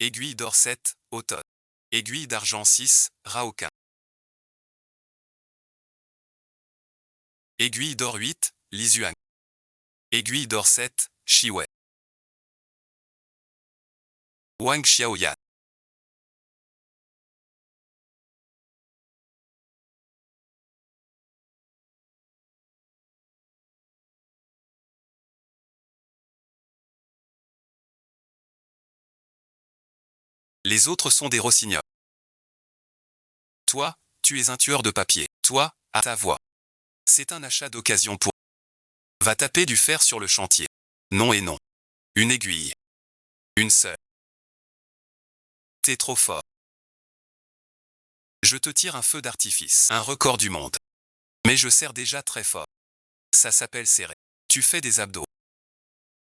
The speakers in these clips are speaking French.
Aiguille d'or 7, automne. Aiguille d'argent 6, Raoka. Aiguille d'or 8, Lizuang. Aiguille d'or 7, Shiwei. Wang Xiaoyan. Les autres sont des rossignols. Toi, tu es un tueur de papier. Toi, à ta voix. C'est un achat d'occasion pour... Va taper du fer sur le chantier. Non et non. Une aiguille. Une seule. T'es trop fort. Je te tire un feu d'artifice. Un record du monde. Mais je serre déjà très fort. Ça s'appelle serrer. Tu fais des abdos.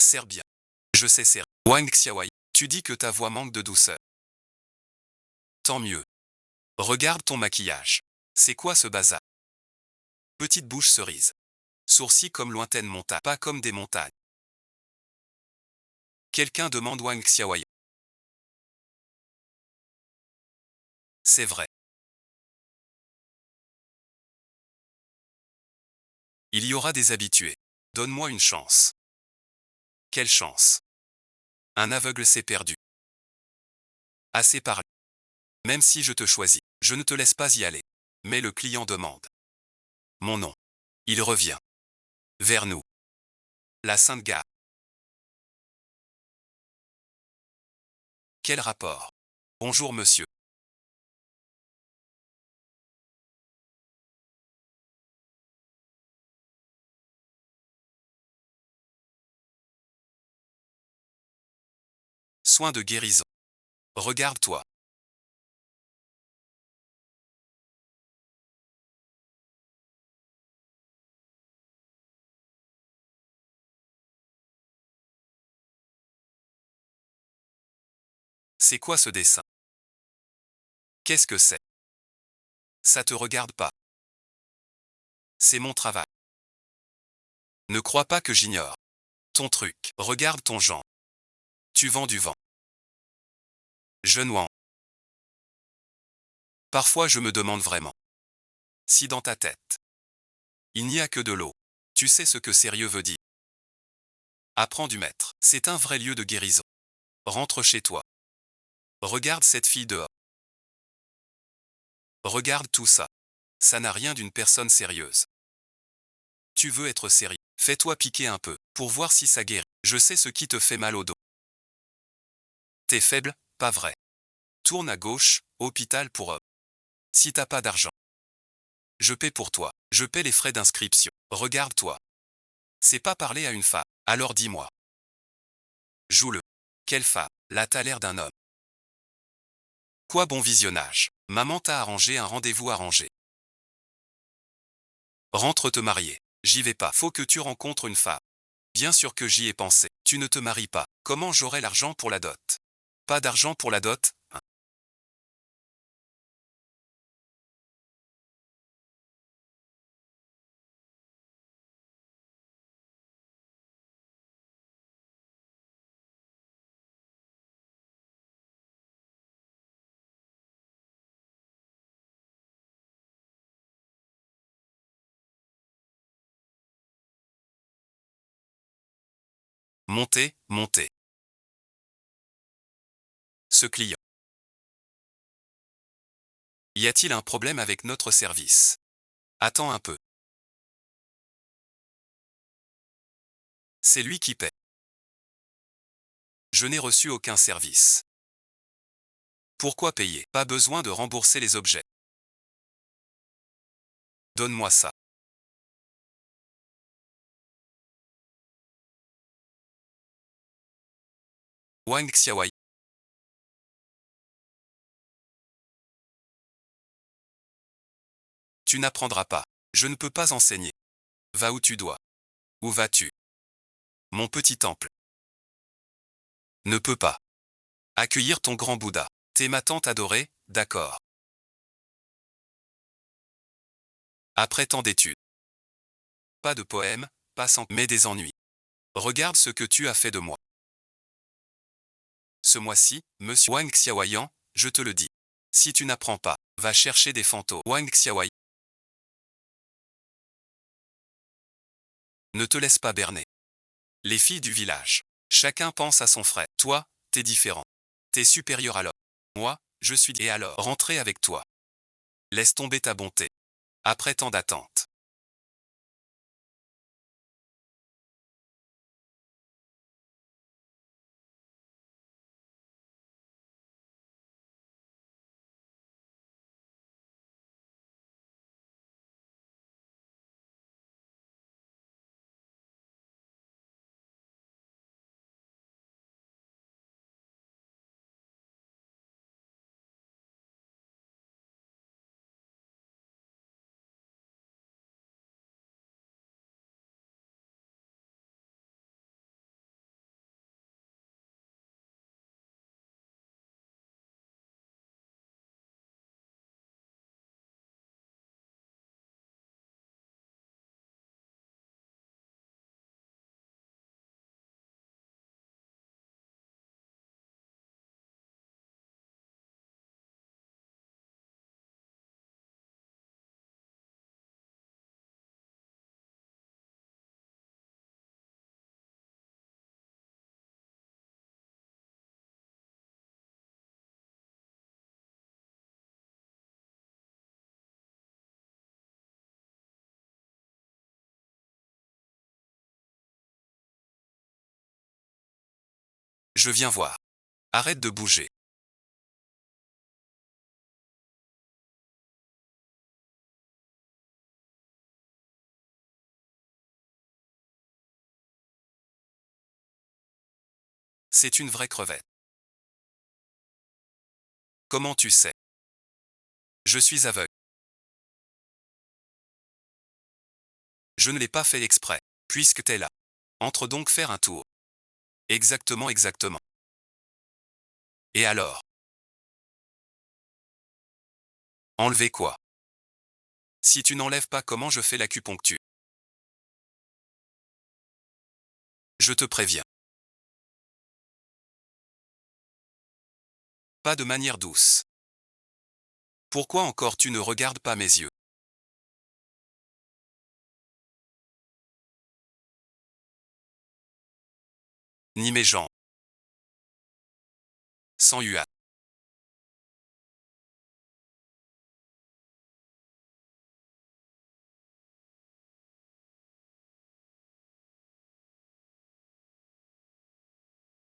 Serre bien. Je sais serrer. Wang Xiaowai. Tu dis que ta voix manque de douceur. Tant mieux. Regarde ton maquillage. C'est quoi ce bazar? Petite bouche cerise. Sourcils comme lointaine montagne, pas comme des montagnes. Quelqu'un demande Wang Xiaowai. C'est vrai. Il y aura des habitués. Donne-moi une chance. Quelle chance? Un aveugle s'est perdu. Assez parlé. Même si je te choisis, je ne te laisse pas y aller. Mais le client demande. Mon nom. Il revient. Vers nous. La Sainte Gare. Quel rapport? Bonjour monsieur. Soin de guérison. Regarde-toi. C'est quoi ce dessin? Qu'est-ce que c'est? Ça te regarde pas. C'est mon travail. Ne crois pas que j'ignore. Ton truc. Regarde ton genre. Tu vends du vent. Je noie. Parfois je me demande vraiment. Si dans ta tête, il n'y a que de l'eau. Tu sais ce que sérieux veut dire. Apprends du maître. C'est un vrai lieu de guérison. Rentre chez toi. Regarde cette fille dehors. Regarde tout ça. Ça n'a rien d'une personne sérieuse. Tu veux être sérieux. Fais-toi piquer un peu, pour voir si ça guérit. Je sais ce qui te fait mal au dos. T'es faible, pas vrai. Tourne à gauche, hôpital pour hommes. Si t'as pas d'argent, je paie pour toi. Je paie les frais d'inscription. Regarde-toi. C'est pas parler à une femme. Alors dis-moi. Joue-le. Quelle femme? Là t'as l'air d'un homme. Quoi bon visionnage. Maman t'a arrangé un rendez-vous arrangé. Rentre te marier. J'y vais pas. Faut que tu rencontres une femme. Bien sûr que j'y ai pensé. Tu ne te maries pas. Comment j'aurai l'argent pour la dot? Pas d'argent pour la dot, hein? Montez, montez. Ce client. Y a-t-il un problème avec notre service? Attends un peu. C'est lui qui paie. Je n'ai reçu aucun service. Pourquoi payer? Pas besoin de rembourser les objets. Donne-moi ça. Wang Xiaowai. Tu n'apprendras pas. Je ne peux pas enseigner. Va où tu dois. Où vas-tu? Mon petit temple. Ne peut pas. Accueillir ton grand Bouddha. T'es ma tante adorée, d'accord. Après tant d'études. Pas de poème, pas sans, mais des ennuis. Regarde ce que tu as fait de moi. Ce mois-ci, monsieur Wang Xiaoyan, je te le dis. Si tu n'apprends pas, va chercher des fantômes. Wang Xiaoyan. Ne te laisse pas berner. Les filles du village. Chacun pense à son frère. Toi, t'es différent. T'es supérieur à l'homme. Moi, je suis... Et alors, rentrer avec toi. Laisse tomber ta bonté. Après tant d'attente. Je viens voir. Arrête de bouger. C'est une vraie crevette. Comment tu sais? Je suis aveugle. Je ne l'ai pas fait exprès. Puisque t'es là. Entre donc faire un tour. Exactement, exactement. Et alors? Enlever quoi? Si tu n'enlèves pas, comment je fais l'acupuncture? Je te préviens. Pas de manière douce. Pourquoi encore tu ne regardes pas mes yeux? Ni mes jambes. Sans yuan.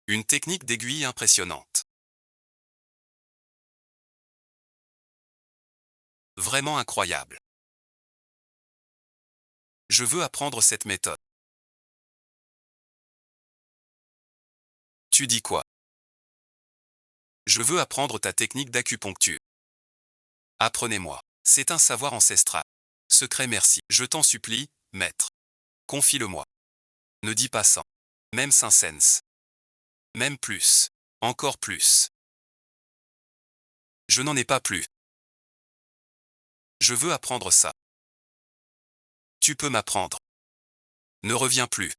Une technique d'aiguille impressionnante. Vraiment incroyable. Je veux apprendre cette méthode. Tu dis quoi? Je veux apprendre ta technique d'acupuncture. Apprenez-moi. C'est un savoir ancestral. Secret, merci. Je t'en supplie, maître. Confie-le-moi. Ne dis pas 100. Même 5 cents. Même plus. Encore plus. Je n'en ai pas plus. Je veux apprendre ça. Tu peux m'apprendre. Ne reviens plus.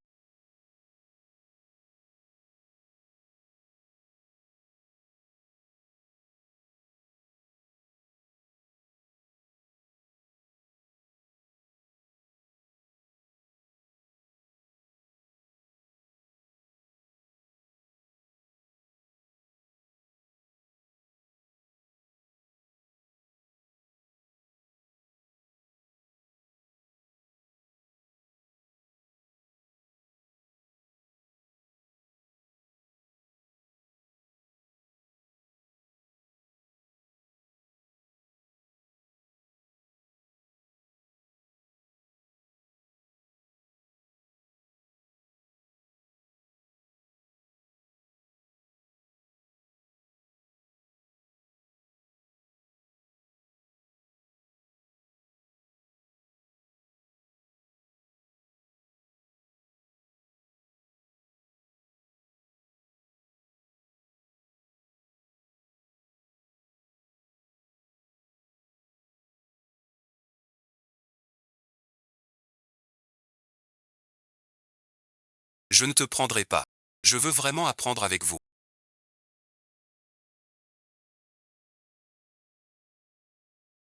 Je ne te prendrai pas. Je veux vraiment apprendre avec vous.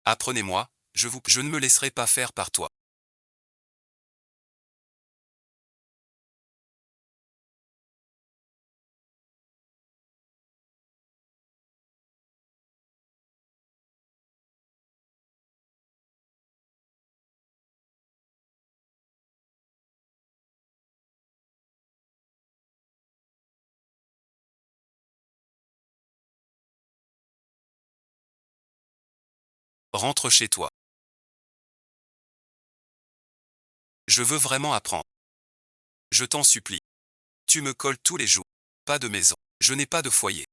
Apprenez-moi, je ne me laisserai pas faire par toi. Rentre chez toi. Je veux vraiment apprendre. Je t'en supplie. Tu me colles tous les jours. Pas de maison. Je n'ai pas de foyer.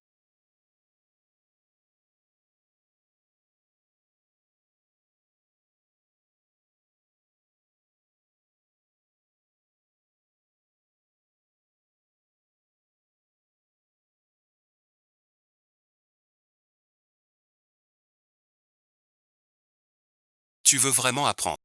Tu veux vraiment apprendre.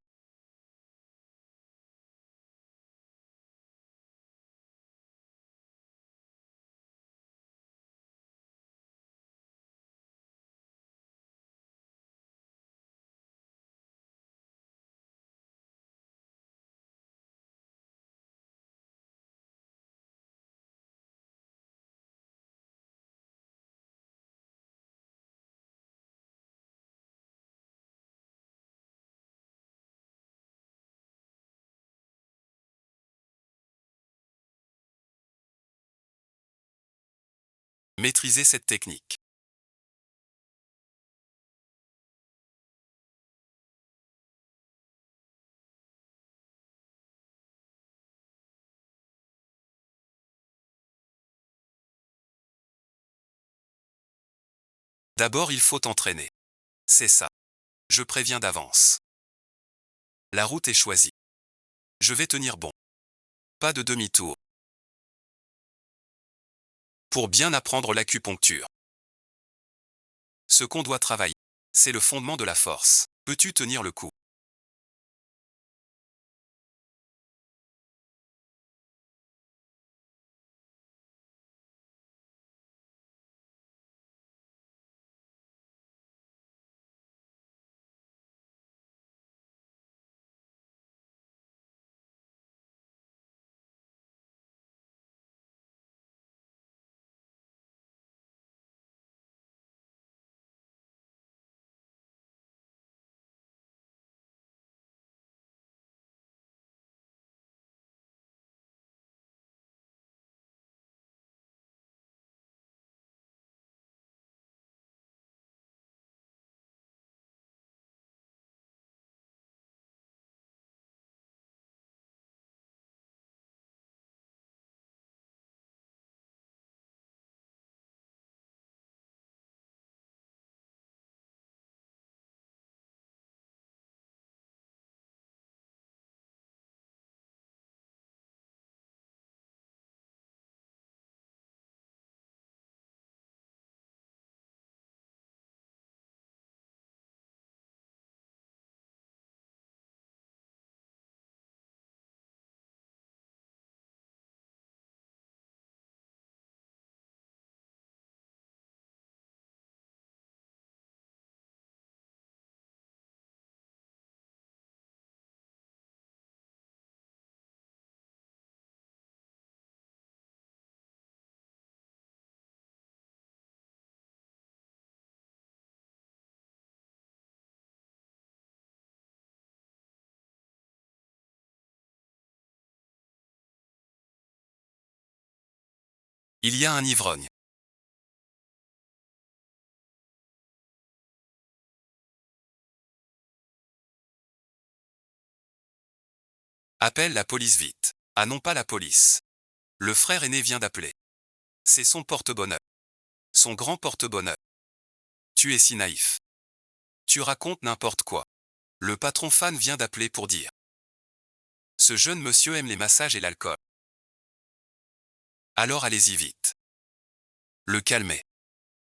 Maîtrisez cette technique. D'abord il faut t'entraîner. C'est ça. Je préviens d'avance. La route est choisie. Je vais tenir bon. Pas de demi-tour. Pour bien apprendre l'acupuncture. Ce qu'on doit travailler, c'est le fondement de la force. Peux-tu tenir le coup? Il y a un ivrogne. Appelle la police vite. Ah non pas la police. Le frère aîné vient d'appeler. C'est son porte-bonheur. Son grand porte-bonheur. Tu es si naïf. Tu racontes n'importe quoi. Le patron fan vient d'appeler pour dire. Ce jeune monsieur aime les massages et l'alcool. Alors allez-y vite. Le calmer.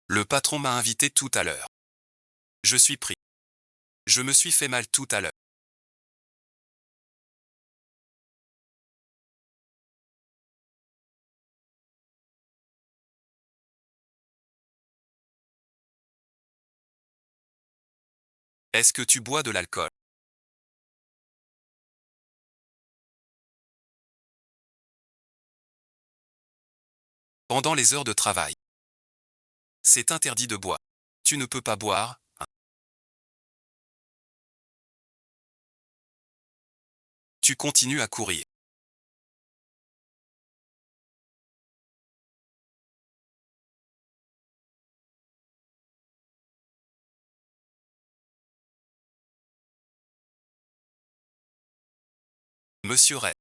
Le patron m'a invité tout à l'heure. Je suis pris. Je me suis fait mal tout à l'heure. Est-ce que tu bois de l'alcool? Pendant les heures de travail. C'est interdit de boire. Tu ne peux pas boire, hein. Tu continues à courir. Monsieur Ray.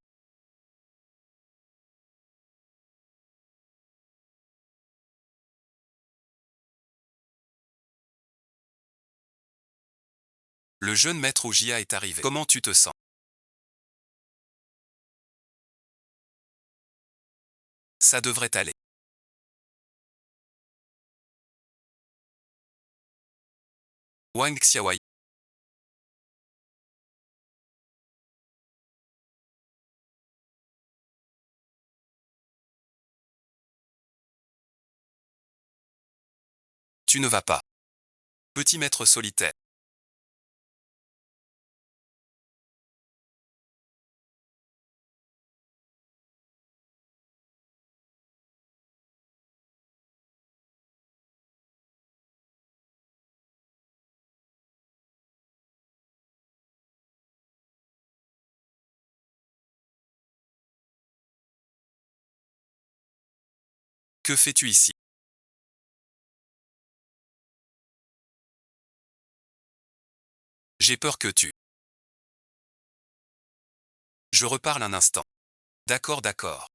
Le jeune maître Ogia est arrivé. Comment tu te sens? Ça devrait aller. Wang Xiaowai. Tu ne vas pas. Petit maître solitaire. Que fais-tu ici? J'ai peur que tu. Je reparle un instant. D'accord, d'accord.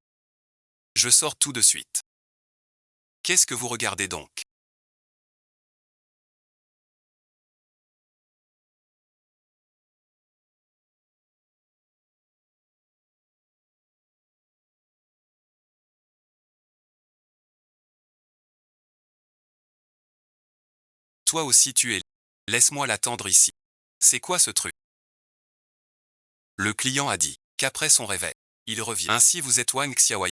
Je sors tout de suite. Qu'est-ce que vous regardez donc? Toi aussi tu es. Laisse-moi l'attendre ici. C'est quoi ce truc? Le client a dit qu'après son réveil, il revient. Ainsi vous êtes Wang Xiaowai.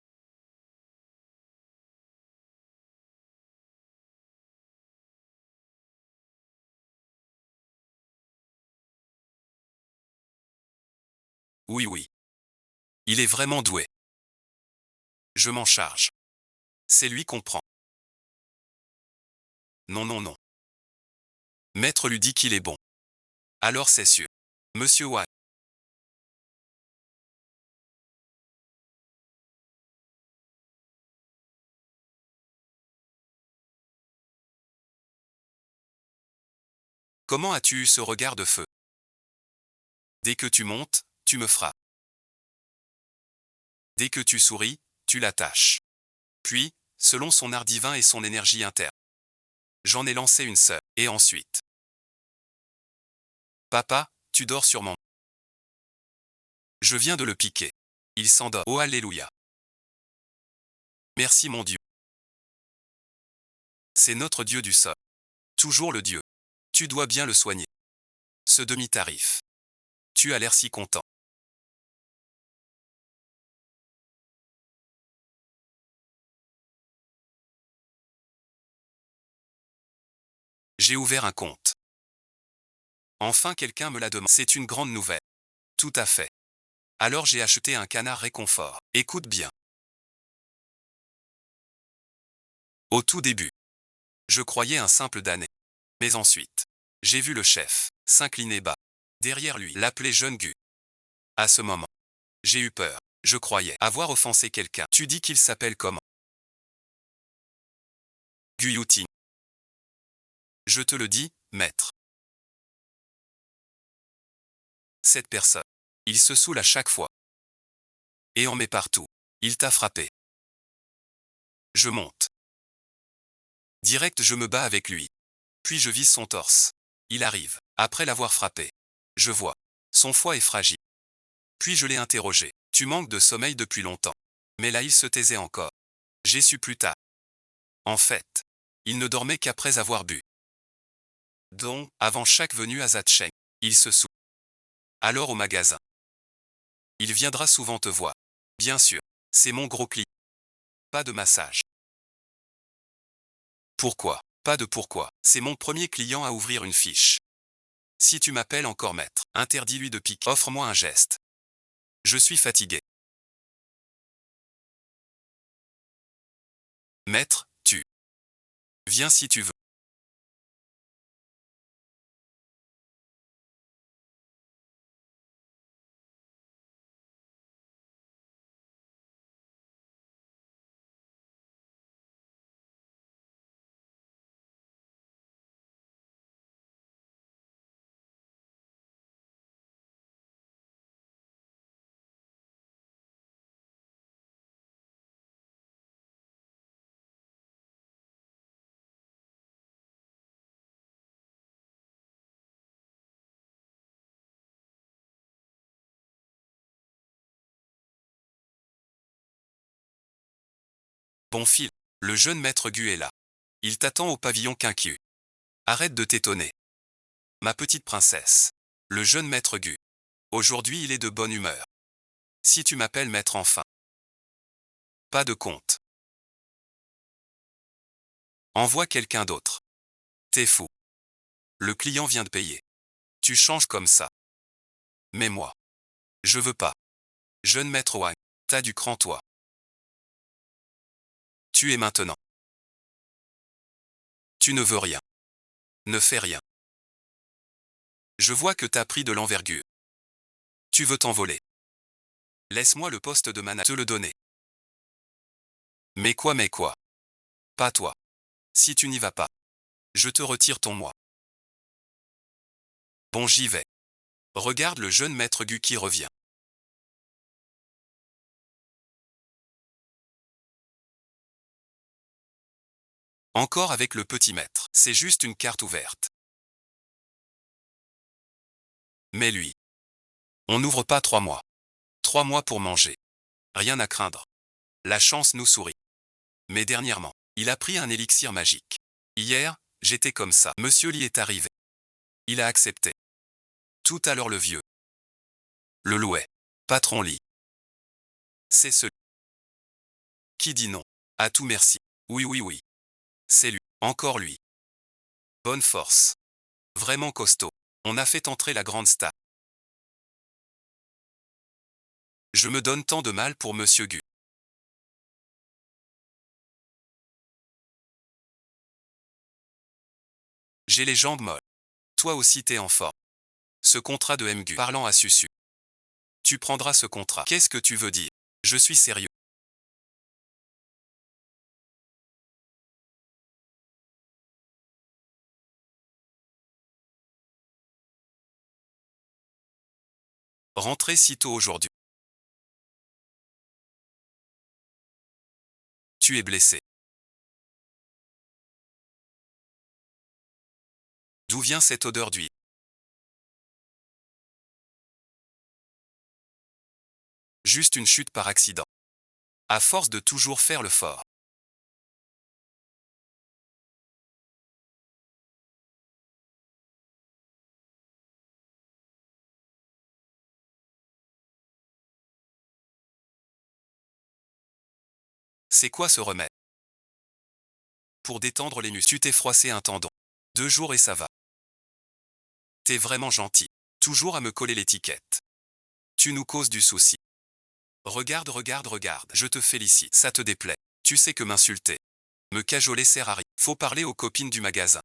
Oui, oui. Il est vraiment doué. Je m'en charge. C'est lui comprend. Non, non, non. Maître lui dit qu'il est bon. Alors c'est sûr. Monsieur Wang. Comment as-tu eu ce regard de feu? Dès que tu montes, tu me frappes. Dès que tu souris, tu l'attaches. Puis, selon son art divin et son énergie interne. J'en ai lancé une seule. Et ensuite. Papa, tu dors sûrement. Je viens de le piquer. Il s'endort. Oh alléluia. Merci mon Dieu. C'est notre Dieu du sol. Toujours le Dieu. Tu dois bien le soigner. Ce demi-tarif. Tu as l'air si content. J'ai ouvert un compte. Enfin quelqu'un me l'a demandé. C'est une grande nouvelle. Tout à fait. Alors j'ai acheté un canard réconfort. Écoute bien. Au tout début, je croyais un simple damné. Mais ensuite, j'ai vu le chef s'incliner bas. Derrière lui, l'appeler jeune Gu. À ce moment, j'ai eu peur. Je croyais avoir offensé quelqu'un. Tu dis qu'il s'appelle comment? Gu Yuting. Je te le dis, maître. Cette personne. Il se saoule à chaque fois. Et en met partout. Il t'a frappé. Je monte. Direct je me bats avec lui. Puis je vise son torse. Il arrive. Après l'avoir frappé. Je vois. Son foie est fragile. Puis je l'ai interrogé. Tu manques de sommeil depuis longtemps. Mais là il se taisait encore. J'ai su plus tard. En fait, il ne dormait qu'après avoir bu. Donc, avant chaque venue à Zatcheng, il se saoule. Alors au magasin. Il viendra souvent te voir. Bien sûr. C'est mon gros client. Pas de massage. Pourquoi? Pas de pourquoi. C'est mon premier client à ouvrir une fiche. Si tu m'appelles encore maître, interdis-lui de piquer. Offre-moi un geste. Je suis fatigué. Maître, tu. Viens si tu veux. Bon fil. Le jeune maître Gu est là. Il t'attend au pavillon Quinquiu. Arrête de t'étonner. Ma petite princesse. Le jeune maître Gu. Aujourd'hui il est de bonne humeur. Si tu m'appelles maître enfin. Pas de compte. Envoie quelqu'un d'autre. T'es fou. Le client vient de payer. Tu changes comme ça. Mais moi. Je veux pas. Jeune maître Wang. T'as du cran toi. Tu es maintenant. Tu ne veux rien. Ne fais rien. Je vois que t'as pris de l'envergure. Tu veux t'envoler. Laisse-moi le poste de manager te le donner. Mais quoi? Pas toi. Si tu n'y vas pas. Je te retire ton moi. Bon j'y vais. Regarde le jeune maître Gu qui revient. Encore avec le petit maître. C'est juste une carte ouverte. Mais lui. On n'ouvre pas 3 mois. 3 mois pour manger. Rien à craindre. La chance nous sourit. Mais dernièrement, il a pris un élixir magique. Hier, j'étais comme ça. Monsieur Li est arrivé. Il a accepté. Tout à l'heure le vieux. Le louet. Patron Li. C'est celui qui dit non. À tout merci. Oui. C'est lui. Encore lui. Bonne force. Vraiment costaud. On a fait entrer la grande star. Je me donne tant de mal pour Monsieur Gu. J'ai les jambes molles. Toi aussi t'es en forme. Ce contrat de Mgu. Parlant à Susu. Tu prendras ce contrat. Qu'est-ce que tu veux dire? Je suis sérieux. Rentrez si tôt aujourd'hui. Tu es blessé. D'où vient cette odeur d'huile? Juste une chute par accident. À force de toujours faire le fort. C'est quoi ce remède? Pour détendre les muscles. Tu t'es froissé un tendon. 2 jours et ça va. T'es vraiment gentil. Toujours à me coller l'étiquette. Tu nous causes du souci. Regarde. Je te félicite. Ça te déplaît. Tu sais que m'insulter. Me cajoler sert à rien. Faut parler aux copines du magasin.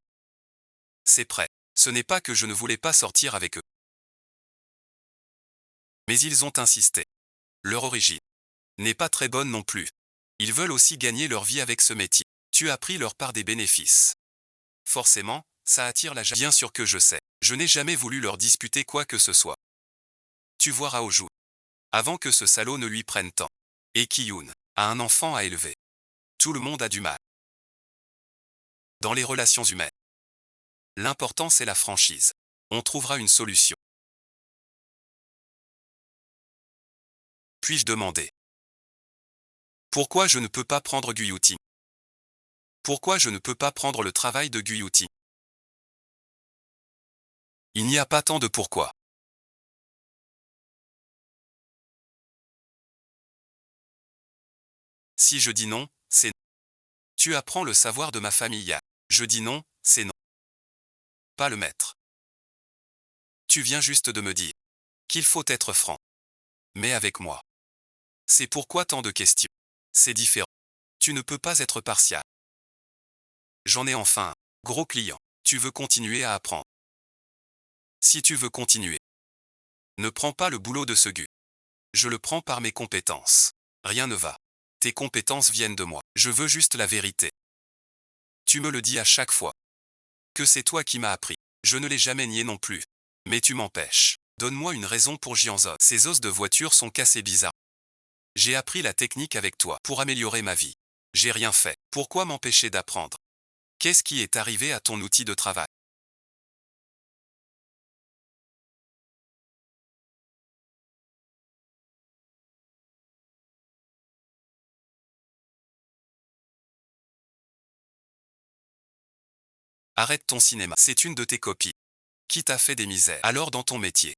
C'est prêt. Ce n'est pas que je ne voulais pas sortir avec eux. Mais ils ont insisté. Leur origine n'est pas très bonne non plus. Ils veulent aussi gagner leur vie avec ce métier. Tu as pris leur part des bénéfices. Forcément, ça attire la jalousie. Bien sûr que je sais. Je n'ai jamais voulu leur disputer quoi que ce soit. Tu vois Raoju. Avant que ce salaud ne lui prenne temps. Et Kiyun a un enfant à élever. Tout le monde a du mal. Dans les relations humaines. L'important c'est la franchise. On trouvera une solution. Puis-je demander pourquoi je ne peux pas prendre Guyuti? Pourquoi je ne peux pas prendre le travail de Guyuti? Il n'y a pas tant de pourquoi. Si je dis non, c'est non. Tu apprends le savoir de ma famille. Je dis non, c'est non. Pas le maître. Tu viens juste de me dire qu'il faut être franc. Mais avec moi. C'est pourquoi tant de questions. C'est différent. Tu ne peux pas être partial. J'en ai enfin un. Gros client. Tu veux continuer à apprendre. Si tu veux continuer, ne prends pas le boulot de ce gu. Je le prends par mes compétences. Rien ne va. Tes compétences viennent de moi. Je veux juste la vérité. Tu me le dis à chaque fois. Que c'est toi qui m'as appris. Je ne l'ai jamais nié non plus. Mais tu m'empêches. Donne-moi une raison pour Jianzo. Ces os de voiture sont cassés bizarres. J'ai appris la technique avec toi pour améliorer ma vie. J'ai rien fait. Pourquoi m'empêcher d'apprendre? Qu'est-ce qui est arrivé à ton outil de travail? Arrête ton cinéma. C'est une de tes copies. Qui t'a fait des misères? Alors dans ton métier.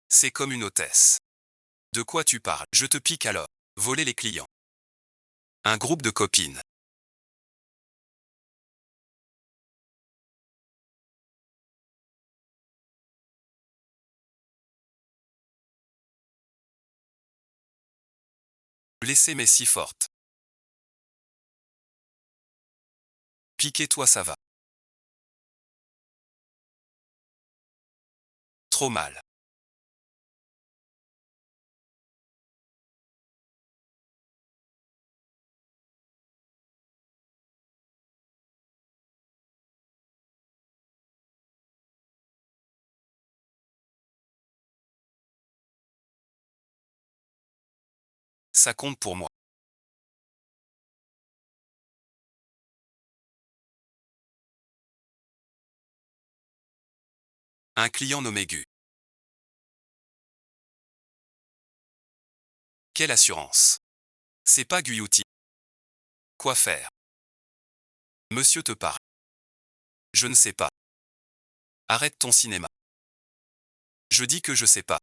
C'est comme une hôtesse. De quoi tu parles? Je te pique alors. Voler les clients. Un groupe de copines. Blessée mais si forte. Piquez-toi ça va. Trop mal. Ça compte pour moi. Un client nommé Gu. Quelle assurance? C'est pas Guyouti. Quoi faire? Monsieur te parle. Je ne sais pas. Arrête ton cinéma. Je dis que je sais pas.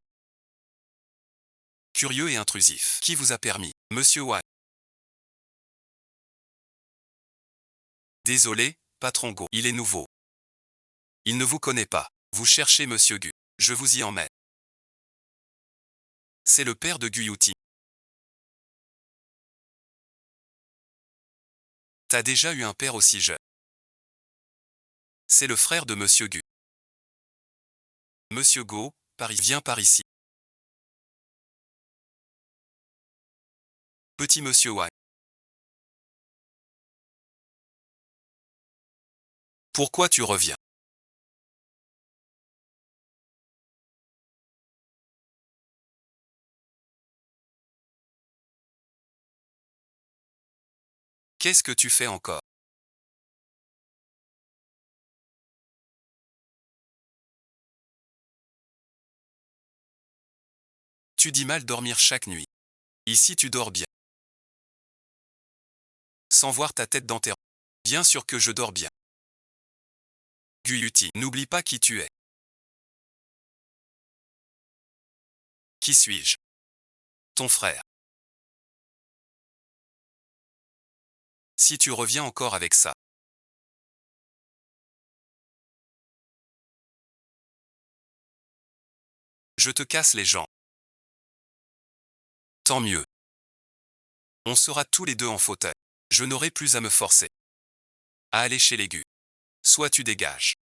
Curieux et intrusif. Qui vous a permis? Monsieur Wang. Désolé, patron Go. Il est nouveau. Il ne vous connaît pas. Vous cherchez Monsieur Gu. Je vous y emmène. C'est le père de Guyouti. T'as déjà eu un père aussi jeune. C'est le frère de Monsieur Gu. Monsieur Go, Paris, viens par ici. Petit Monsieur Wang. Pourquoi tu reviens? Qu'est-ce que tu fais encore? Tu dis mal dormir chaque nuit. Ici tu dors bien. Sans voir ta tête d'enterrement. Bien sûr que je dors bien. Guyuti, n'oublie pas qui tu es. Qui suis-je? Ton frère. Si tu reviens encore avec ça, je te casse les jambes. Tant mieux. On sera tous les deux en fauteuil. Je n'aurai plus à me forcer à aller chez les Gu. Soit tu dégages.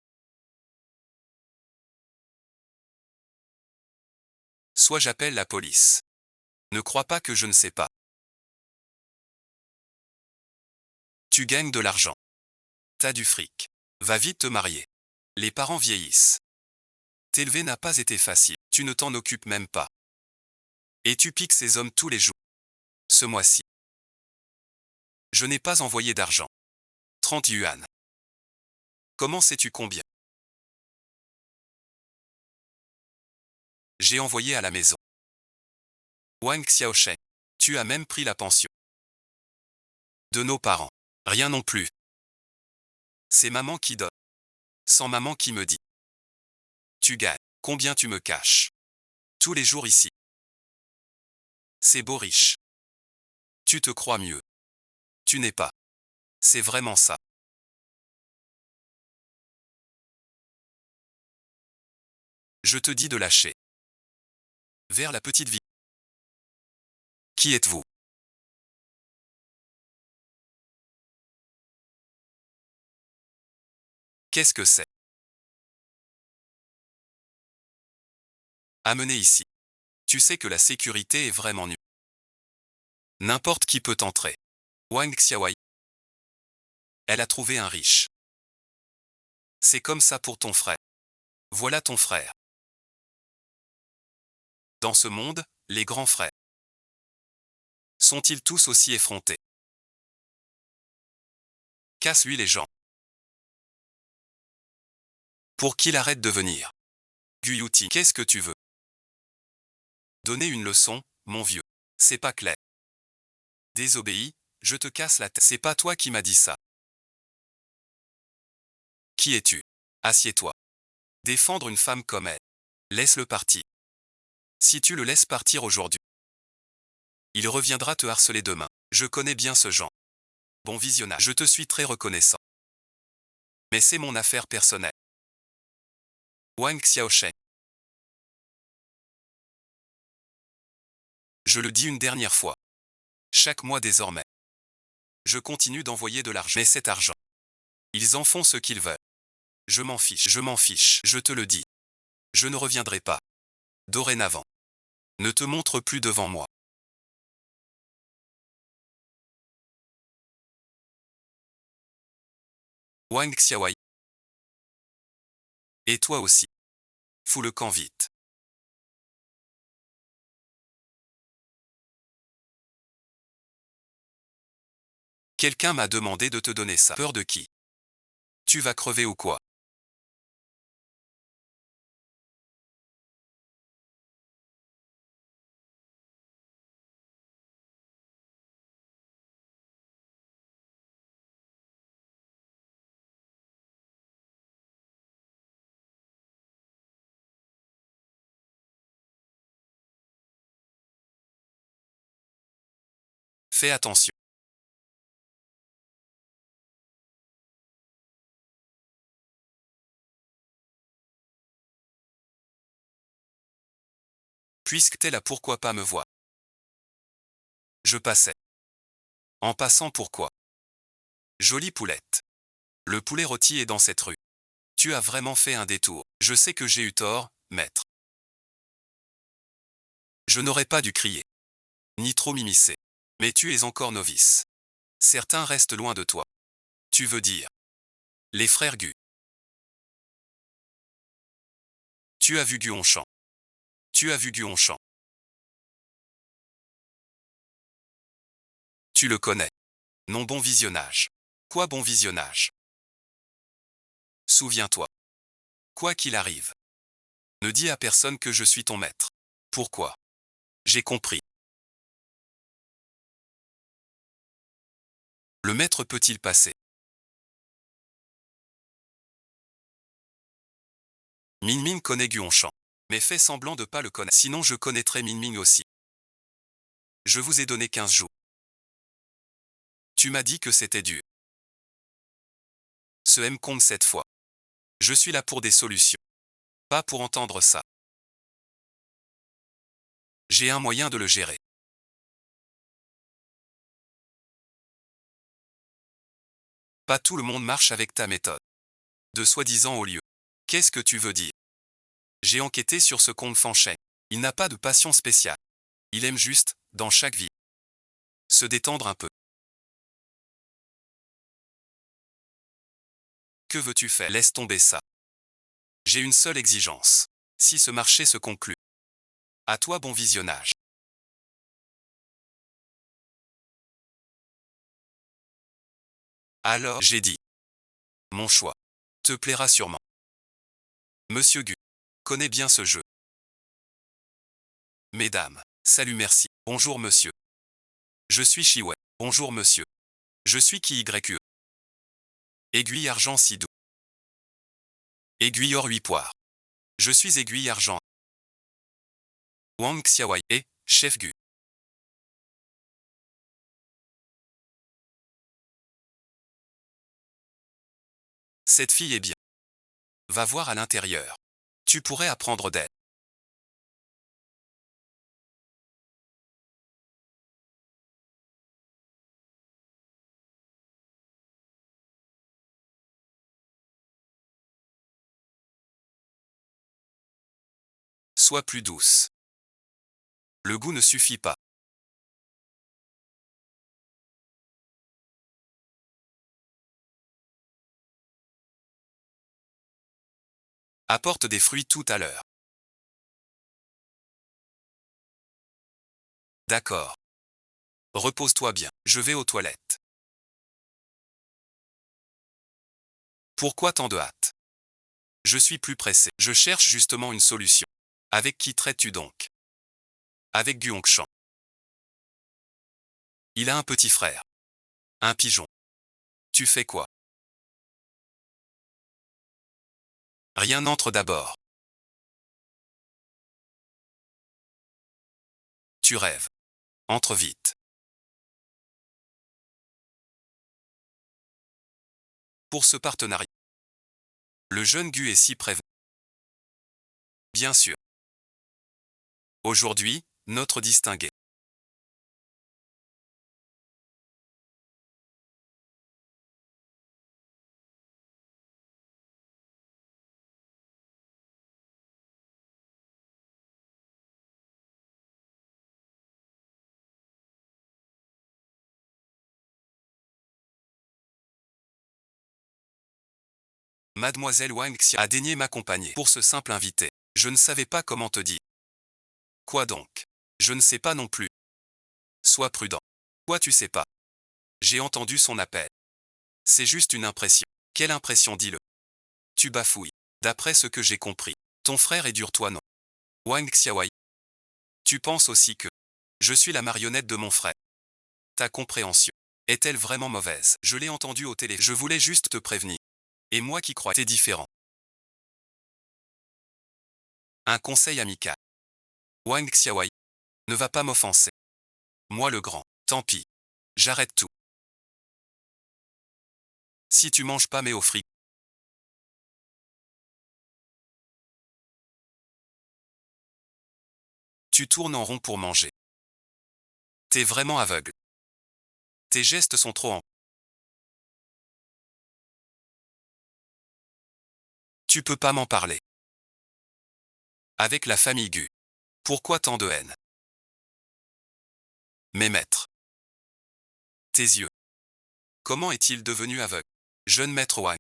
Soit j'appelle la police. Ne crois pas que je ne sais pas. Tu gagnes de l'argent. T'as du fric. Va vite te marier. Les parents vieillissent. T'élever n'a pas été facile. Tu ne t'en occupes même pas. Et tu piques ces hommes tous les jours. Ce mois-ci. Je n'ai pas envoyé d'argent. 30 yuan. Comment sais-tu combien? J'ai envoyé à la maison. Wang Xiaosheng. Tu as même pris la pension. De nos parents. Rien non plus. C'est maman qui donne. Sans maman qui me dit. Tu gagnes. Combien tu me caches? Tous les jours ici. C'est beau riche. Tu te crois mieux. Tu n'es pas. C'est vraiment ça. Je te dis de lâcher. Vers la petite vie. Qui êtes-vous? Qu'est-ce que c'est? Amenez ici. Tu sais que la sécurité est vraiment nulle. N'importe qui peut entrer. Wang Xiaowai. Elle a trouvé un riche. C'est comme ça pour ton frère. Voilà ton frère. Dans ce monde, les grands frères. Sont-ils tous aussi effrontés? Casse-lui les gens. Pour qu'il arrête de venir. Guyuti, qu'est-ce que tu veux? Donner une leçon, mon vieux. C'est pas clair. Désobéis, je te casse la tête. C'est pas toi qui m'as dit ça. Qui es-tu? Assieds-toi. Défendre une femme comme elle. Laisse-le partir. Si tu le laisses partir aujourd'hui, il reviendra te harceler demain. Je connais bien ce genre. Bon visionnage, je te suis très reconnaissant. Mais c'est mon affaire personnelle. Wang Xiaosheng. Je le dis une dernière fois. Chaque mois désormais, je continue d'envoyer de l'argent. Mais cet argent, ils en font ce qu'ils veulent. Je m'en fiche, je te le dis. Je ne reviendrai pas. Dorénavant. Ne te montre plus devant moi. Wang Xiaowai. Et toi aussi. Fous le camp vite. Quelqu'un m'a demandé de te donner ça. Peur de qui? Tu vas crever ou quoi? Fais attention. Puisque t'es là, pourquoi pas me voir? Je passais. En passant, pourquoi? Jolie poulette. Le poulet rôti est dans cette rue. Tu as vraiment fait un détour. Je sais que j'ai eu tort, maître. Je n'aurais pas dû crier. Ni trop m'immiscer. Mais tu es encore novice. Certains restent loin de toi. Tu veux dire? Les frères Gu. Tu as vu Guonchamp. Tu as vu Guonchamp. Tu le connais. Non, bon visionnage. Quoi, bon visionnage? Souviens-toi. Quoi qu'il arrive. Ne dis à personne que je suis ton maître. Pourquoi? J'ai compris. Le maître peut-il passer? Min Min connaît Guonchamp. Mais fais semblant de pas le connaître. Sinon je connaîtrai Min Min aussi. Je vous ai donné 15 jours. Tu m'as dit que c'était dur. Ce M compte cette fois. Je suis là pour des solutions. Pas pour entendre ça. J'ai un moyen de le gérer. Pas tout le monde marche avec ta méthode. De soi-disant au lieu. Qu'est-ce que tu veux dire? J'ai enquêté sur ce compte Fancheng. Il n'a pas de passion spéciale. Il aime juste, dans chaque vie, se détendre un peu. Que veux-tu faire? Laisse tomber ça. J'ai une seule exigence. Si ce marché se conclut. À toi, bon visionnage. Alors, j'ai dit. Mon choix. Te plaira sûrement. Monsieur Gu. Connaît bien ce jeu. Mesdames. Salut, merci. Bonjour monsieur. Je suis Chiwei. Bonjour monsieur. Je suis Ki-YE. Aiguille argent Sidou. Aiguille or 8 poires. Je suis aiguille argent. Wang Xiaowai et chef Gu. Cette fille est bien. Va voir à l'intérieur. Tu pourrais apprendre d'elle. Sois plus douce. Le goût ne suffit pas. Apporte des fruits tout à l'heure. D'accord. Repose-toi bien. Je vais aux toilettes. Pourquoi tant de hâte? Je suis plus pressé. Je cherche justement une solution. Avec qui traites-tu donc? Avec Guongshan. Il a un petit frère. Un pigeon. Tu fais quoi? Rien n'entre d'abord. Tu rêves. Entre vite. Pour ce partenariat. Le jeune Gu est si prévenu. Bien sûr. Aujourd'hui, notre distingué. Mademoiselle Wang Xia a daigné m'accompagner pour ce simple invité. Je ne savais pas comment te dire. Quoi donc? Je ne sais pas non plus. Sois prudent. Quoi tu sais pas? J'ai entendu son appel. C'est juste une impression. Quelle impression, dis-le? Tu bafouilles. D'après ce que j'ai compris, ton frère est dur, toi non? Wang Xiaowei. Tu penses aussi que je suis la marionnette de mon frère. Ta compréhension est-elle vraiment mauvaise? Je l'ai entendu au télé. Je voulais juste te prévenir. Et moi qui crois, c'est différent. Un conseil amical. Wang Xiaowei. Ne va pas m'offenser. Moi le grand. Tant pis. J'arrête tout. Si tu manges pas mais au fric. Tu tournes en rond pour manger. T'es vraiment aveugle. Tes gestes sont trop en. Tu peux pas m'en parler. Avec la famille Gu. Pourquoi tant de haine? Mes maîtres. Tes yeux. Comment est-il devenu aveugle? Jeune maître Wang.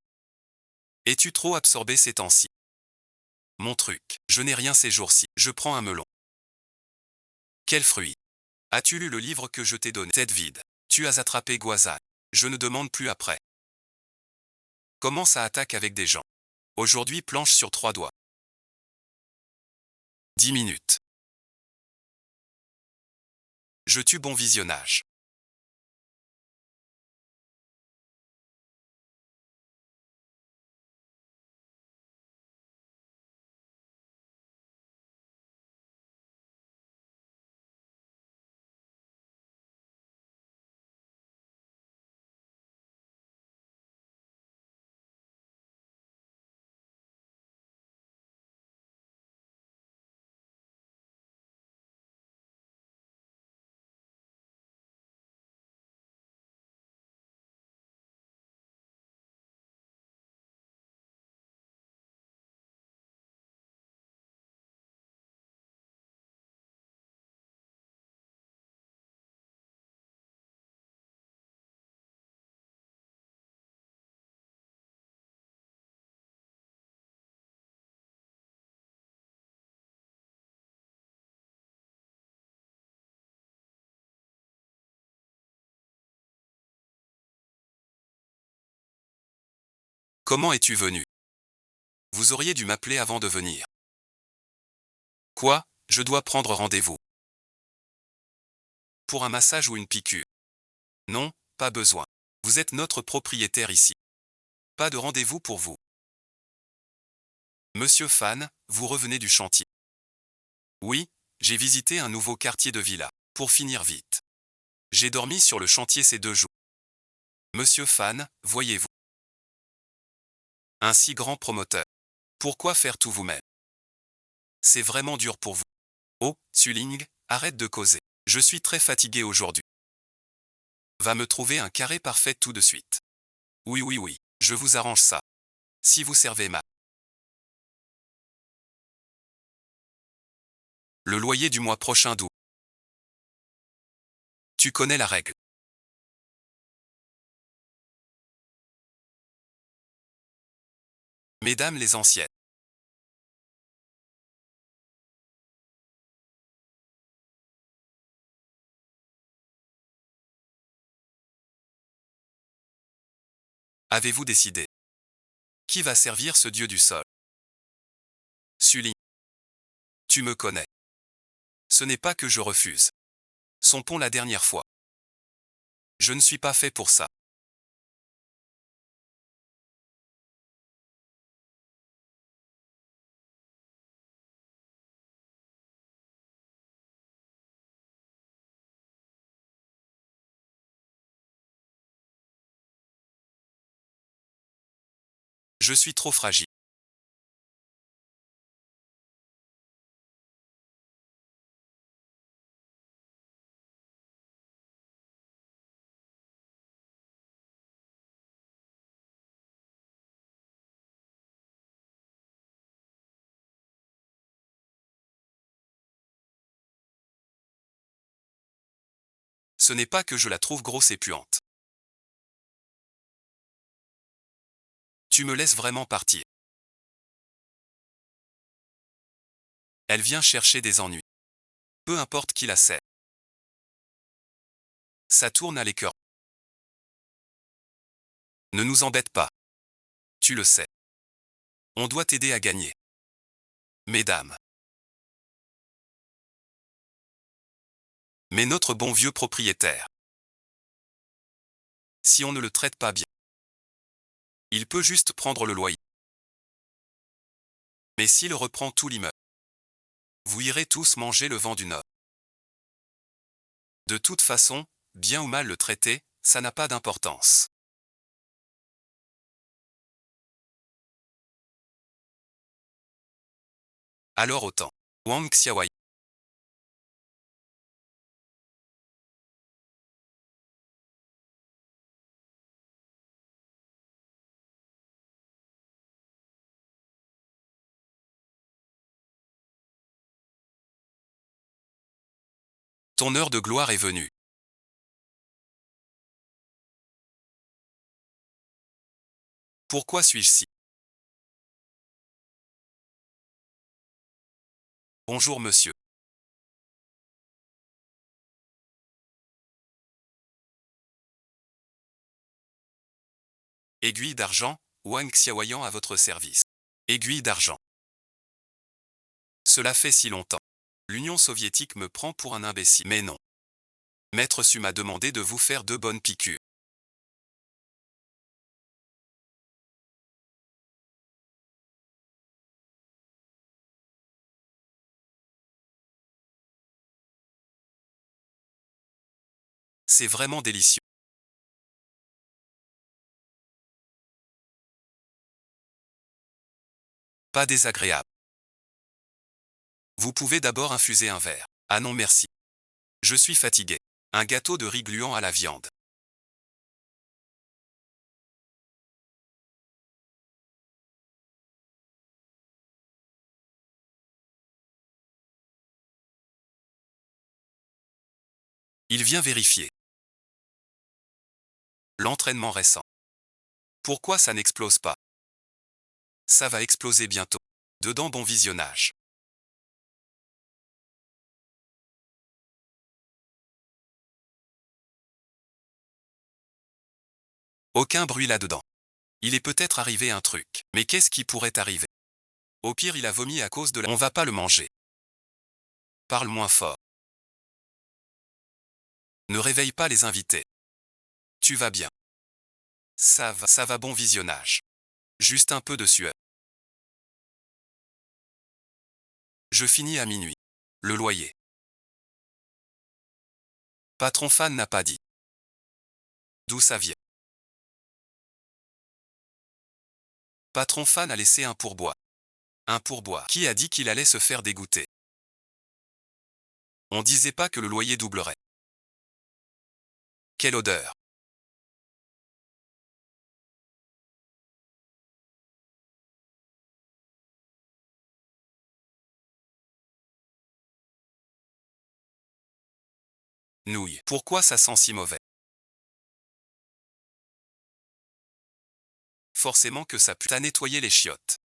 Es-tu trop absorbé ces temps-ci? Mon truc. Je n'ai rien ces jours-ci. Je prends un melon. Quel fruit? As-tu lu le livre que je t'ai donné? Tête vide. Tu as attrapé Guazan. Je ne demande plus après. Comment ça attaque avec des gens? Aujourd'hui planche sur 3 doigts. 10 minutes. Je tue bon visionnage. Comment es-tu venu? Vous auriez dû m'appeler avant de venir. Quoi? Je dois prendre rendez-vous. Pour un massage ou une piqûre? Non, pas besoin. Vous êtes notre propriétaire ici. Pas de rendez-vous pour vous. Monsieur Fan, vous revenez du chantier. Oui, j'ai visité un nouveau quartier de villa. Pour finir vite. J'ai dormi sur le chantier ces 2 jours. Monsieur Fan, voyez-vous. Un si grand promoteur. Pourquoi faire tout vous-même? C'est vraiment dur pour vous. Oh, Suling, arrête de causer. Je suis très fatigué aujourd'hui. Va me trouver un carré parfait tout de suite. Oui, oui, oui, je vous arrange ça. Si vous servez mal. Le loyer du mois prochain d'où? Tu connais la règle. Mesdames les anciennes. Avez-vous décidé? Qui va servir ce dieu du sol? Sully. Tu me connais. Ce n'est pas que je refuse. Son pont la dernière fois. Je ne suis pas fait pour ça. Je suis trop fragile. Ce n'est pas que je la trouve grosse et puante. Tu me laisses vraiment partir. Elle vient chercher des ennuis. Peu importe qui la sait. Ça tourne à l'écœur. Ne nous embête pas. Tu le sais. On doit t'aider à gagner. Mesdames. Mais notre bon vieux propriétaire. Si on ne le traite pas bien, il peut juste prendre le loyer. Mais s'il reprend tout l'immeuble, vous irez tous manger le vent du Nord. De toute façon, bien ou mal le traiter, ça n'a pas d'importance. Alors autant. Wang Xiaowai. Ton heure de gloire est venue. Pourquoi suis-je si? Bonjour monsieur. Aiguille d'argent, Wang Xiaoyan à votre service. Aiguille d'argent. Cela fait si longtemps. L'Union soviétique me prend pour un imbécile. Mais non. Maître Su m'a demandé de vous faire 2 bonnes piqûres. C'est vraiment délicieux. Pas désagréable. Vous pouvez d'abord infuser un verre. Ah non merci. Je suis fatigué. Un gâteau de riz gluant à la viande. Il vient vérifier. L'entraînement récent. Pourquoi ça n'explose pas? Ça va exploser bientôt. Dedans bon visionnage. Aucun bruit là-dedans. Il est peut-être arrivé un truc. Mais qu'est-ce qui pourrait arriver? Au pire il a vomi à cause de la... On va pas le manger. Parle moins fort. Ne réveille pas les invités. Tu vas bien. Ça va bon visionnage. Juste un peu de sueur. Je finis à minuit. Le loyer. Patron fan n'a pas dit. D'où ça vient? Patron fan a laissé un pourboire. Un pourboire. Qui a dit qu'il allait se faire dégoûter? On disait pas que le loyer doublerait. Quelle odeur! Nouille. Pourquoi ça sent si mauvais? Forcément que ça pue. T'as nettoyé les chiottes.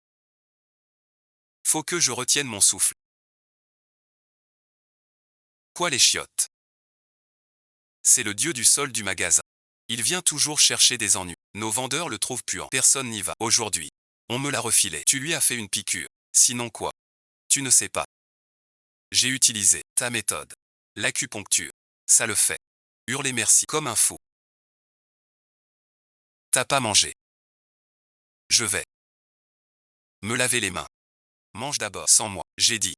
Faut que je retienne mon souffle. Quoi les chiottes? C'est le dieu du sol du magasin. Il vient toujours chercher des ennuis. Nos vendeurs le trouvent puant. Personne n'y va. Aujourd'hui, on me l'a refilé. Tu lui as fait une piqûre. Sinon quoi? Tu ne sais pas. J'ai utilisé ta méthode. L'acupuncture. Ça le fait. Hurler merci comme un fou. T'as pas mangé. Je vais me laver les mains. Mange d'abord sans moi, j'ai dit.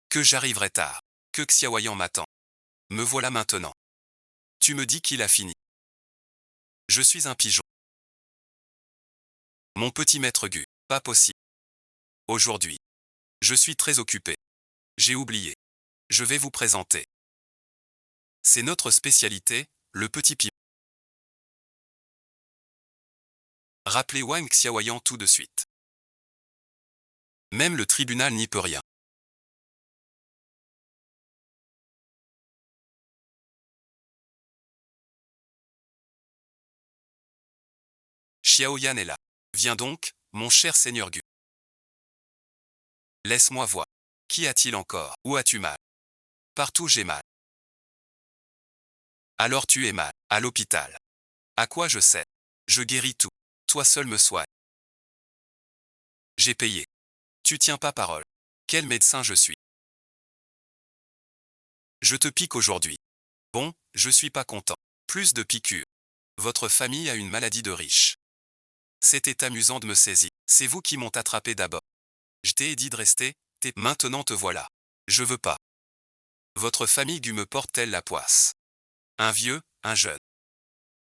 Que j'arriverai tard. Que Xiaoyan m'attend. Me voilà maintenant. Tu me dis qu'il a fini. Je suis un pigeon. Mon petit maître Gu. Pas possible. Aujourd'hui. Je suis très occupé. J'ai oublié. Je vais vous présenter. C'est notre spécialité, le petit piment. Rappelez Wang Xiaoyan tout de suite. Même le tribunal n'y peut rien. Xiaoyan est là. Viens donc, mon cher seigneur Gu. Laisse-moi voir. Qui a-t-il encore? Où as-tu mal? Partout j'ai mal. Alors tu es mal. À l'hôpital. À quoi je sais? Je guéris tout. Toi seul me soigne. J'ai payé. Tu tiens pas parole. Quel médecin je suis? Je te pique aujourd'hui. Bon, je suis pas content. Plus de piqûres. Votre famille a une maladie de riche. C'était amusant de me saisir. C'est vous qui m'ont attrapé d'abord. Je t'ai dit de rester, maintenant te voilà. Je veux pas. Votre famille Gu me porte-t-elle la poisse? Un vieux, un jeune.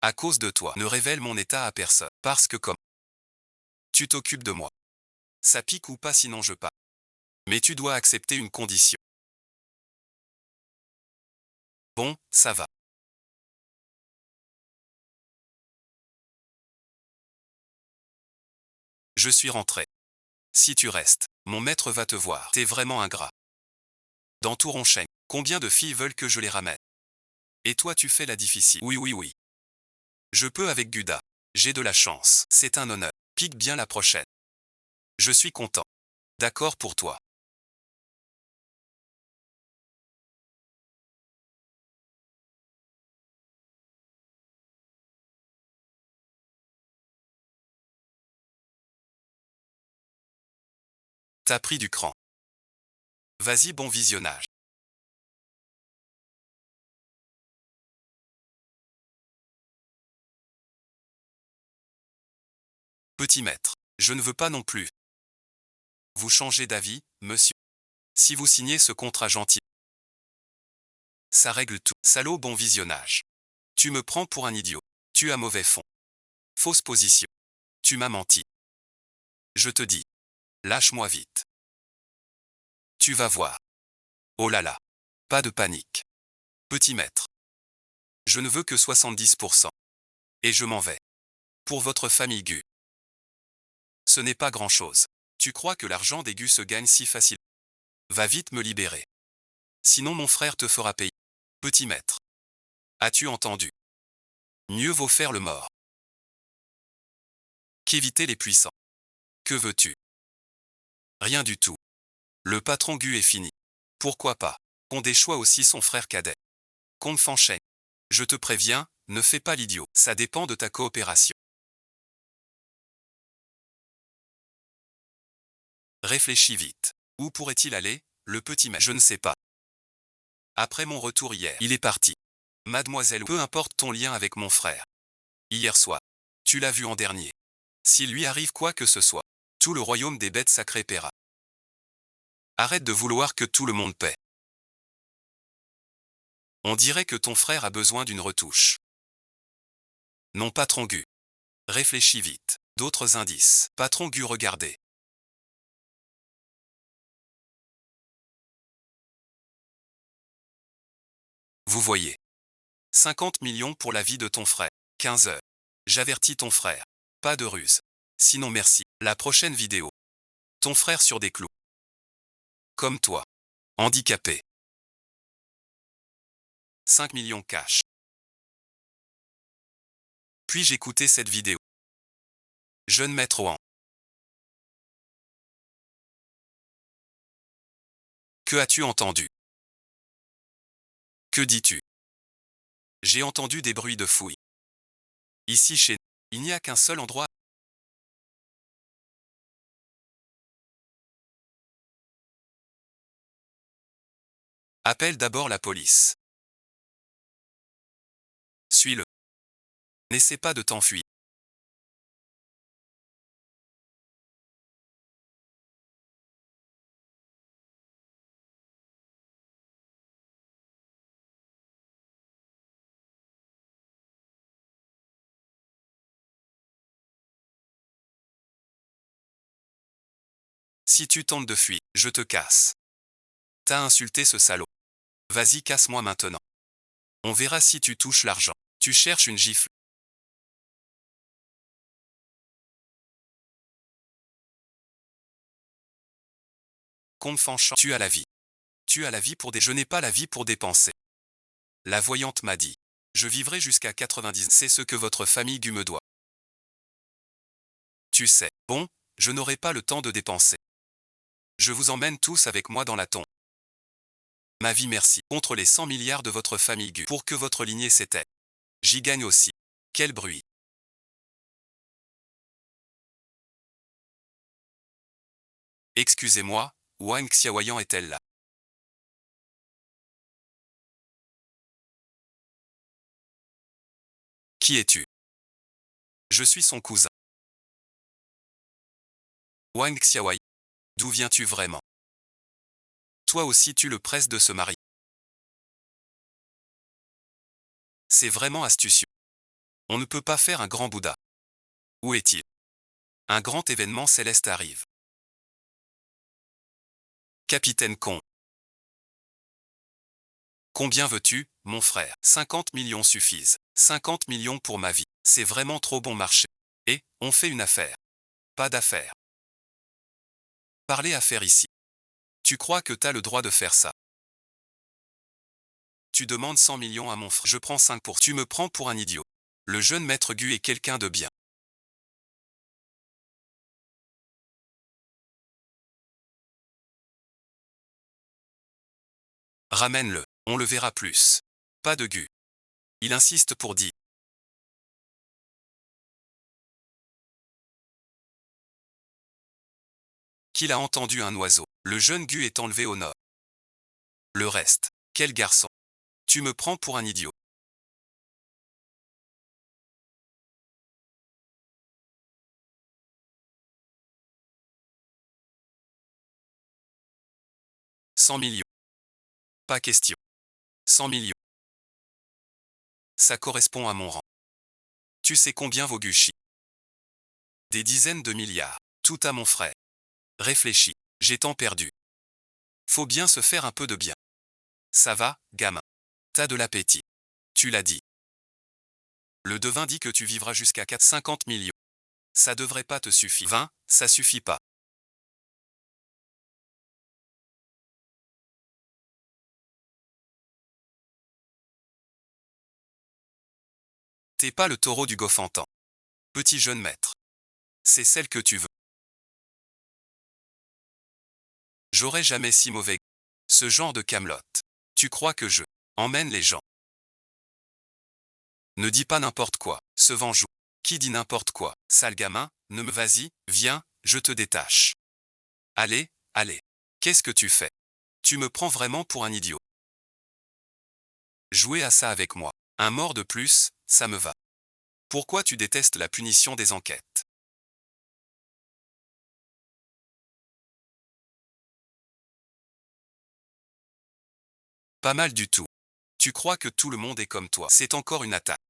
À cause de toi, ne révèle mon état à personne. Parce que comme tu t'occupes de moi. Ça pique ou pas sinon je pars. Mais tu dois accepter une condition. Bon, ça va. Je suis rentré. Si tu restes, mon maître va te voir. T'es vraiment ingrat. Dans tout Roncheng, combien de filles veulent que je les ramène? Et toi tu fais la difficile. Oui, oui, oui. Je peux avec Guda. J'ai de la chance. C'est un honneur. Pique bien la prochaine. Je suis content. D'accord pour toi. T'as pris du cran. Vas-y, bon visionnage. Petit maître. Je ne veux pas non plus. Vous changez d'avis, monsieur. Si vous signez ce contrat gentil, ça règle tout. Salaud, bon visionnage. Tu me prends pour un idiot. Tu as mauvais fond. Fausse position. Tu m'as menti. Je te dis. Lâche-moi vite. Tu vas voir. Oh là là. Pas de panique. Petit maître. Je ne veux que 70%. Et je m'en vais. Pour votre famille Gu. Ce n'est pas grand-chose. Tu crois que l'argent des Gu se gagne si facile? Va vite me libérer. Sinon mon frère te fera payer. Petit maître. As-tu entendu? Mieux vaut faire le mort qu'éviter les puissants. Que veux-tu? Rien du tout. Le patron Gu est fini. Pourquoi pas? Qu'on déchoit aussi son frère cadet. Kong Fancheng. Je te préviens, ne fais pas l'idiot. Ça dépend de ta coopération. Réfléchis vite. Où pourrait-il aller, le petit maître? Je ne sais pas. Après mon retour hier, il est parti. Mademoiselle, peu importe ton lien avec mon frère. Hier soir. Tu l'as vu en dernier. S'il lui arrive quoi que ce soit, tout le royaume des bêtes sacrées paiera. Arrête de vouloir que tout le monde paie. On dirait que ton frère a besoin d'une retouche. Non, patron Gu. Réfléchis vite. D'autres indices. Patron Gu, regardez. Vous voyez. 50 millions pour la vie de ton frère. 15 heures. J'avertis ton frère. Pas de ruse. Sinon merci. La prochaine vidéo. Ton frère sur des clous. Comme toi. Handicapé. 5 millions cash. Puis-je écouter cette vidéo? Jeune maître Oan. Que as-tu entendu? Que dis-tu? J'ai entendu des bruits de fouilles. Ici chez nous, il n'y a qu'un seul endroit. Appelle d'abord la police. Suis-le. N'essaie pas de t'enfuir. Si tu tentes de fuir, je te casse. T'as insulté ce salaud. Vas-y, casse-moi maintenant. On verra si tu touches l'argent. Tu cherches une gifle. Comte Fanchant, tu as la vie. Tu as la vie pour des... Je n'ai pas la vie pour dépenser. La voyante m'a dit. Je vivrai jusqu'à 90. C'est ce que votre famille Gu me doit. Tu sais. Bon, je n'aurai pas le temps de dépenser. Je vous emmène tous avec moi dans la tombe. Ma vie merci. Contre les 100 milliards de votre famille Gu. Pour que votre lignée s'éteigne. J'y gagne aussi. Quel bruit. Excusez-moi, Wang Xiaoyan est-elle là? Qui es-tu? Je suis son cousin. Wang Xiaoyan. D'où viens-tu vraiment? Toi aussi tu le presses de se marier. C'est vraiment astucieux. On ne peut pas faire un grand Bouddha. Où est-il? Un grand événement céleste arrive. Capitaine Con. Combien veux-tu, mon frère? 50 millions suffisent. 50 millions pour ma vie. C'est vraiment trop bon marché. Et, on fait une affaire. Pas d'affaire. Parlez affaire ici. Tu crois que t'as le droit de faire ça? Tu demandes 100 millions à mon frère. Je prends 5 pour. Tu me prends pour un idiot. Le jeune maître Gu est quelqu'un de bien. Ramène-le. On le verra plus. Pas de Gu. Il insiste pour dire. Qu'il a entendu un oiseau. Le jeune Gu est enlevé au nord. Le reste. Quel garçon. Tu me prends pour un idiot. « 100 millions. Pas question. 100 millions. Ça correspond à mon rang. Tu sais combien vaut Gucci? Des dizaines de milliards. Tout à mon frère. Réfléchis. J'ai tant perdu. Faut bien se faire un peu de bien. Ça va, gamin. T'as de l'appétit. Tu l'as dit. Le devin dit que tu vivras jusqu'à 450 millions. Ça devrait pas te suffire. 20, ça suffit pas. T'es pas le taureau du Goffantan. Petit jeune maître. C'est celle que tu veux. J'aurais jamais si mauvais. Ce genre de camelote. Tu crois que je emmène les gens? Ne dis pas n'importe quoi. Se vengeou. Qui dit n'importe quoi? Sale gamin, ne me vas-y, viens, je te détache. Allez, allez. Qu'est-ce que tu fais? Tu me prends vraiment pour un idiot. Jouer à ça avec moi. Un mort de plus, ça me va. Pourquoi tu détestes la punition des enquêtes? Pas mal du tout. Tu crois que tout le monde est comme toi. C'est encore une attaque.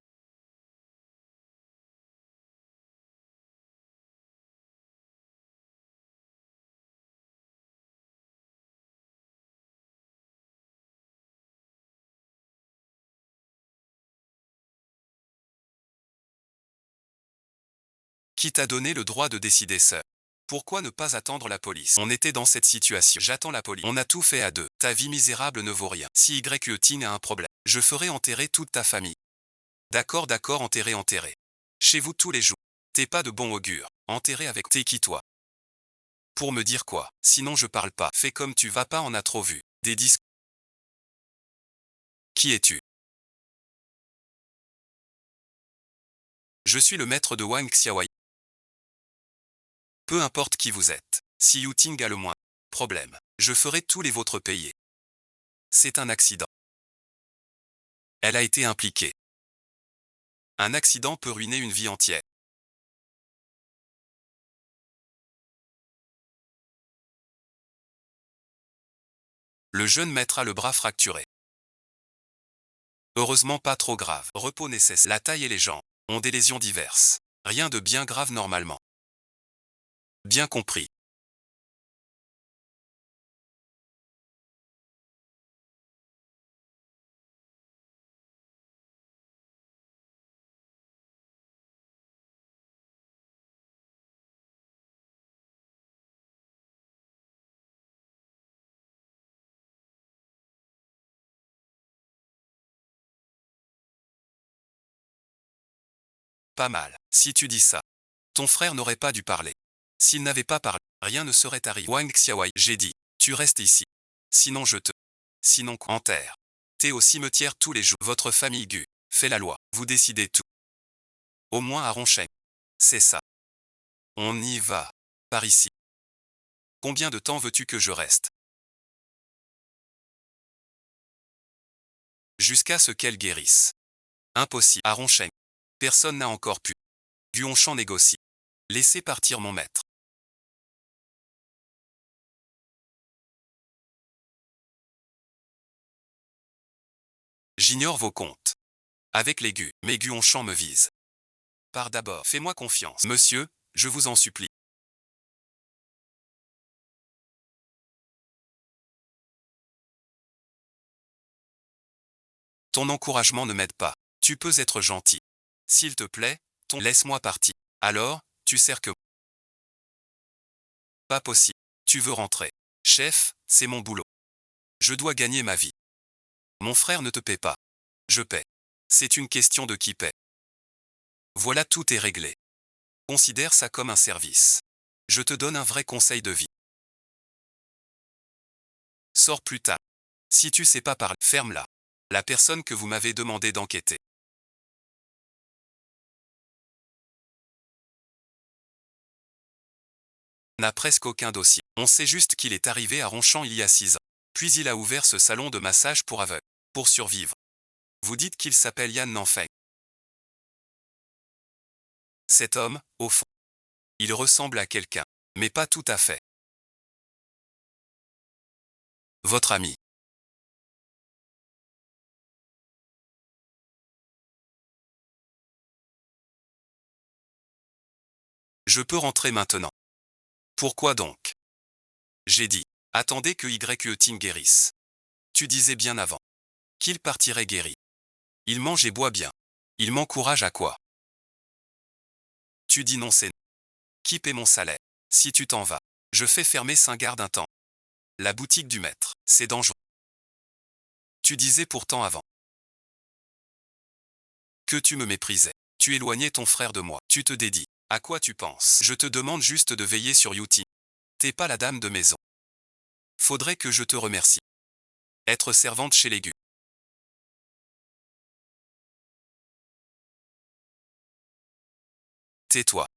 Qui t'a donné le droit de décider seul? Pourquoi ne pas attendre la police? On était dans cette situation. J'attends la police. On a tout fait à deux. Ta vie misérable ne vaut rien. Si Y a un problème, je ferai enterrer toute ta famille. D'accord, d'accord, enterrer. Chez vous tous les jours. T'es pas de bon augure. Enterrer avec t'es qui toi? Pour me dire quoi? Sinon je parle pas. Fais comme tu vas pas en a trop vu. Des disques. Qui es-tu? Je suis le maître de Wang Xiaowai. Peu importe qui vous êtes. Si Yuting a le moins problème, je ferai tous les vôtres payer. C'est un accident. Elle a été impliquée. Un accident peut ruiner une vie entière. Le jeune maître a le bras fracturé. Heureusement pas trop grave. Repos nécessaire. La taille et les jambes ont des lésions diverses. Rien de bien grave normalement. Bien compris. Pas mal. Si tu dis ça, ton frère n'aurait pas dû parler. S'il n'avait pas parlé, rien ne serait arrivé. Wang Xiaowai, j'ai dit, tu restes ici. Sinon je te... Sinon enterre. T'es au cimetière tous les jours. Votre famille Gu fait la loi. Vous décidez tout. Au moins à Roncheng. C'est ça. On y va. Par ici. Combien de temps veux-tu que je reste? Jusqu'à ce qu'elle guérisse. Impossible. À Roncheng. Personne n'a encore pu. Guonchan négocie. Laissez partir mon maître. J'ignore vos comptes. Avec les Gu, mais Guonchan me vise. Par d'abord, fais-moi confiance. Monsieur, je vous en supplie. Ton encouragement ne m'aide pas. Tu peux être gentil. S'il te plaît, laisse-moi partir. Alors, tu sers que... Pas possible. Tu veux rentrer. Chef, c'est mon boulot. Je dois gagner ma vie. Mon frère ne te paie pas. Je paie. C'est une question de qui paie. Voilà, tout est réglé. Considère ça comme un service. Je te donne un vrai conseil de vie. Sors plus tard. Si tu sais pas parler, ferme-la. La personne que vous m'avez demandé d'enquêter. N'a presque aucun dossier. On sait juste qu'il est arrivé à Ronchamp il y a 6 ans. Puis il a ouvert ce salon de massage pour aveugles. Pour survivre. Vous dites qu'il s'appelle Yan Nanfeng. Cet homme, au fond, il ressemble à quelqu'un. Mais pas tout à fait. Votre ami. Je peux rentrer maintenant. Pourquoi donc? J'ai dit. Attendez que Ting guérisse. Tu disais bien avant qu'il partirait guéri. Il mange et boit bien. Il m'encourage à quoi? Tu dis non, c'est non. Qui paie mon salaire? Si tu t'en vas, je fais fermer Saint-Garde un temps. La boutique du maître, c'est dangereux. Tu disais pourtant avant que tu me méprisais. Tu éloignais ton frère de moi. Tu te dédies. À quoi tu penses? Je te demande juste de veiller sur Yuti. T'es pas la dame de maison. Faudrait que je te remercie. Être servante chez les Gu. Tais-toi.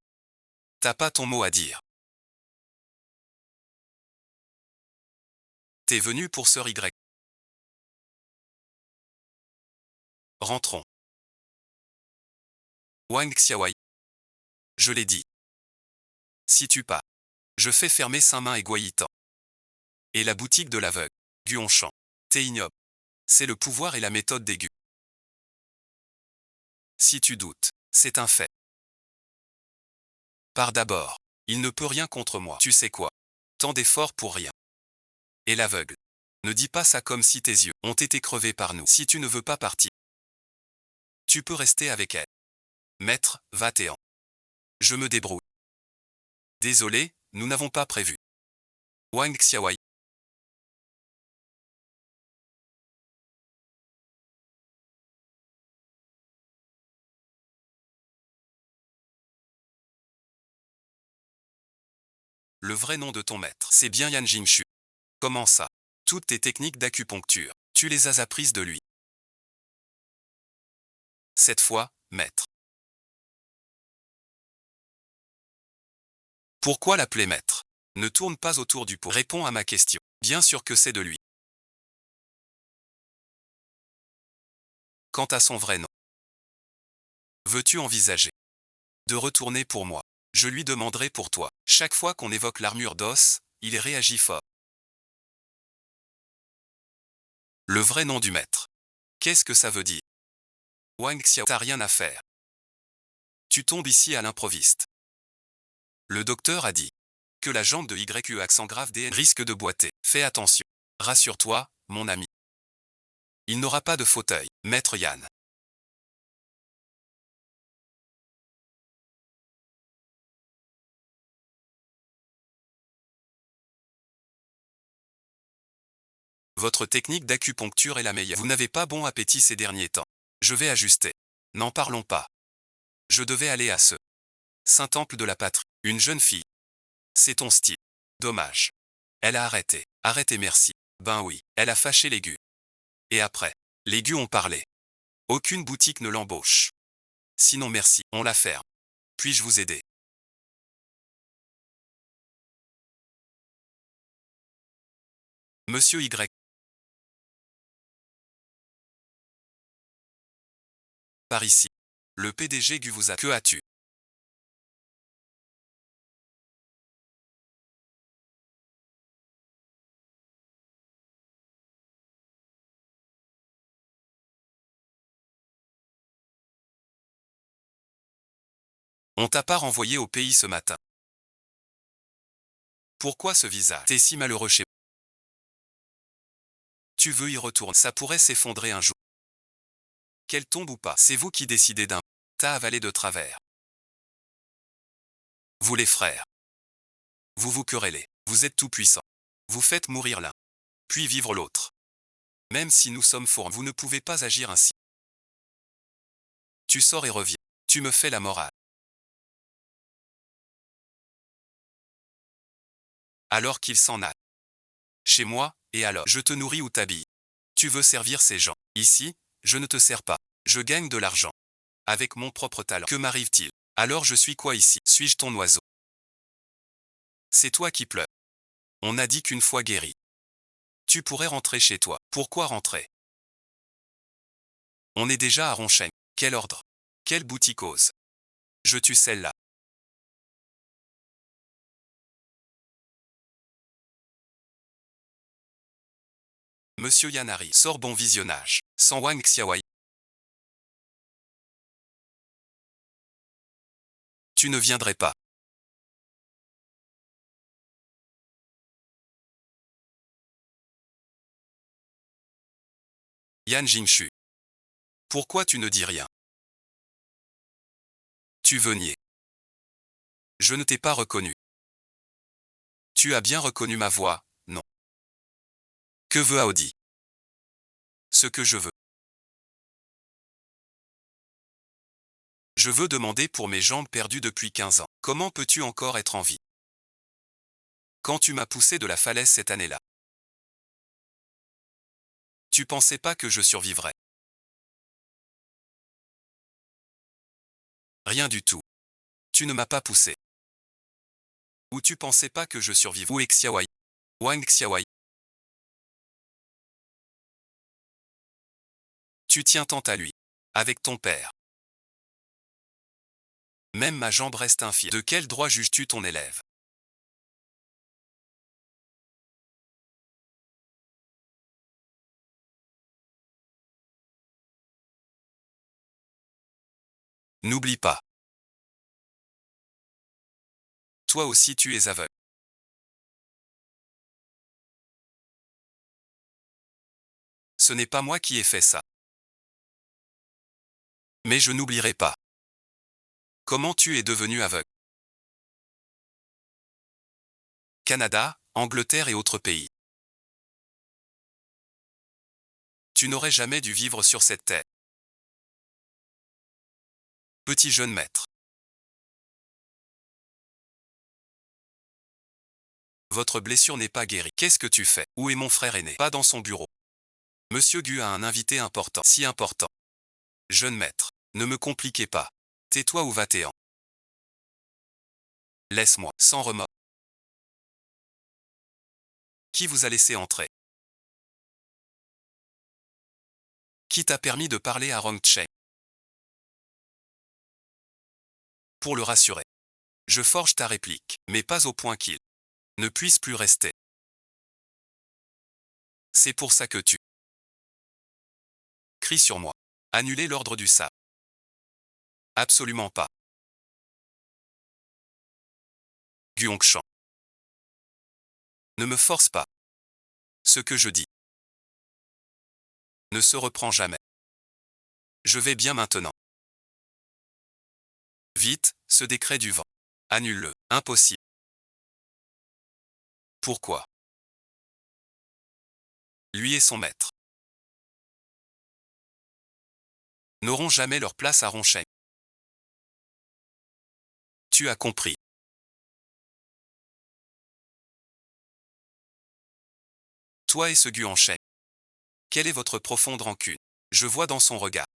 T'as pas ton mot à dire. T'es venu pour Sœur Y. Rentrons. Wang Xiaowai. Je l'ai dit. Si tu pas, je fais fermer Saint-Main et Guayitan. Et la boutique de l'aveugle. Guonchan. T'es ignoble. C'est le pouvoir et la méthode d'Aigu. Si tu doutes, c'est un fait. Pars d'abord. Il ne peut rien contre moi. Tu sais quoi? Tant d'efforts pour rien. Et l'aveugle. Ne dis pas ça comme si tes yeux ont été crevés par nous. Si tu ne veux pas partir, tu peux rester avec elle. Maître, va-t'en. Je me débrouille. Désolé, nous n'avons pas prévu. Wang Xiaowai. Le vrai nom de ton maître, c'est bien Yan Jingshu. Comment ça? Toutes tes techniques d'acupuncture, tu les as apprises de lui. Cette fois, maître. Pourquoi l'appeler maître? Ne tourne pas autour du pot. Réponds à ma question. Bien sûr que c'est de lui. Quant à son vrai nom, veux-tu envisager de retourner pour moi? Je lui demanderai pour toi. Chaque fois qu'on évoque l'armure d'os, il réagit fort. Le vrai nom du maître. Qu'est-ce que ça veut dire? Wang Xiao, t'as rien à faire. Tu tombes ici à l'improviste. Le docteur a dit que la jambe de YU accent grave DN risque de boiter. Fais attention. Rassure-toi, mon ami. Il n'aura pas de fauteuil, maître Yan. Votre technique d'acupuncture est la meilleure. Vous n'avez pas bon appétit ces derniers temps. Je vais ajuster. N'en parlons pas. Je devais aller à ce Saint-Temple de la Patrie. Une jeune fille. C'est ton style. Dommage. Elle a arrêté. Arrêtez merci. Ben oui, elle a fâché l'aigu. Et après, les gus ont parlé. Aucune boutique ne l'embauche. Sinon merci, on la ferme. Puis-je vous aider? Monsieur Y. Par ici. Le PDG Gu vous a... Que as-tu? On t'a pas renvoyé au pays ce matin. Pourquoi ce visage? T'es si malheureux chez... Tu veux y retourner? Ça pourrait s'effondrer un jour. Qu'elle tombe ou pas, c'est vous qui décidez d'un... T'as avalé de travers. Vous les frères. Vous vous querellez. Vous êtes tout puissant. Vous faites mourir l'un. Puis vivre l'autre. Même si nous sommes forts, vous ne pouvez pas agir ainsi. Tu sors et reviens. Tu me fais la morale. Alors qu'il s'en aille. Chez moi, et alors, je te nourris ou t'habille. Tu veux servir ces gens. Ici, je ne te sers pas. Je gagne de l'argent. Avec mon propre talent. Que m'arrive-t-il? Alors je suis quoi ici? Suis-je ton oiseau? C'est toi qui pleures. On a dit qu'une fois guéri, tu pourrais rentrer chez toi. Pourquoi rentrer? On est déjà à Roncheng. Quel ordre? Quelle boutique ose? Je tue celle-là. Monsieur Yanari, sort bon visionnage. Sans Wang Xiaowai. Tu ne viendrais pas. Yan Jingshu. Pourquoi tu ne dis rien? Tu veux nier. Je ne t'ai pas reconnu. Tu as bien reconnu ma voix, non? Que veut Aodi? Ce que je veux. Je veux demander pour mes jambes perdues depuis 15 ans. Comment peux-tu encore être en vie? Quand tu m'as poussé de la falaise cette année-là. Tu pensais pas que je survivrais? Rien du tout. Tu ne m'as pas poussé. Ou tu pensais pas que je survivrais? Ou Xiaowai. Wang Xiaowai. Tu tiens tant à lui. Avec ton père. Même ma jambe reste infirme. De quel droit juges-tu ton élève? N'oublie pas. Toi aussi tu es aveugle. Ce n'est pas moi qui ai fait ça. Mais je n'oublierai pas. Comment tu es devenu aveugle? Canada, Angleterre et autres pays. Tu n'aurais jamais dû vivre sur cette terre. Petit jeune maître. Votre blessure n'est pas guérie. Qu'est-ce que tu fais? Où est mon frère aîné? Pas dans son bureau. Monsieur Gu a un invité important. Si important. Jeune maître. Ne me compliquez pas. Tais-toi ou va-t'en. Laisse-moi, sans remords. Qui vous a laissé entrer? Qui t'a permis de parler à Rong Cheng? Pour le rassurer. Je forge ta réplique, mais pas au point qu'il ne puisse plus rester. C'est pour ça que tu cries sur moi. Annuler l'ordre du sable. Absolument pas. Guongshan. Ne me force pas. Ce que je dis ne se reprend jamais. Je vais bien maintenant. Vite, ce décret du vent. Annule-le. Impossible. Pourquoi? Lui et son maître n'auront jamais leur place à Roncheng. Tu as compris. Toi et ce Guongshan. Quelle est votre profonde rancune? Je vois dans son regard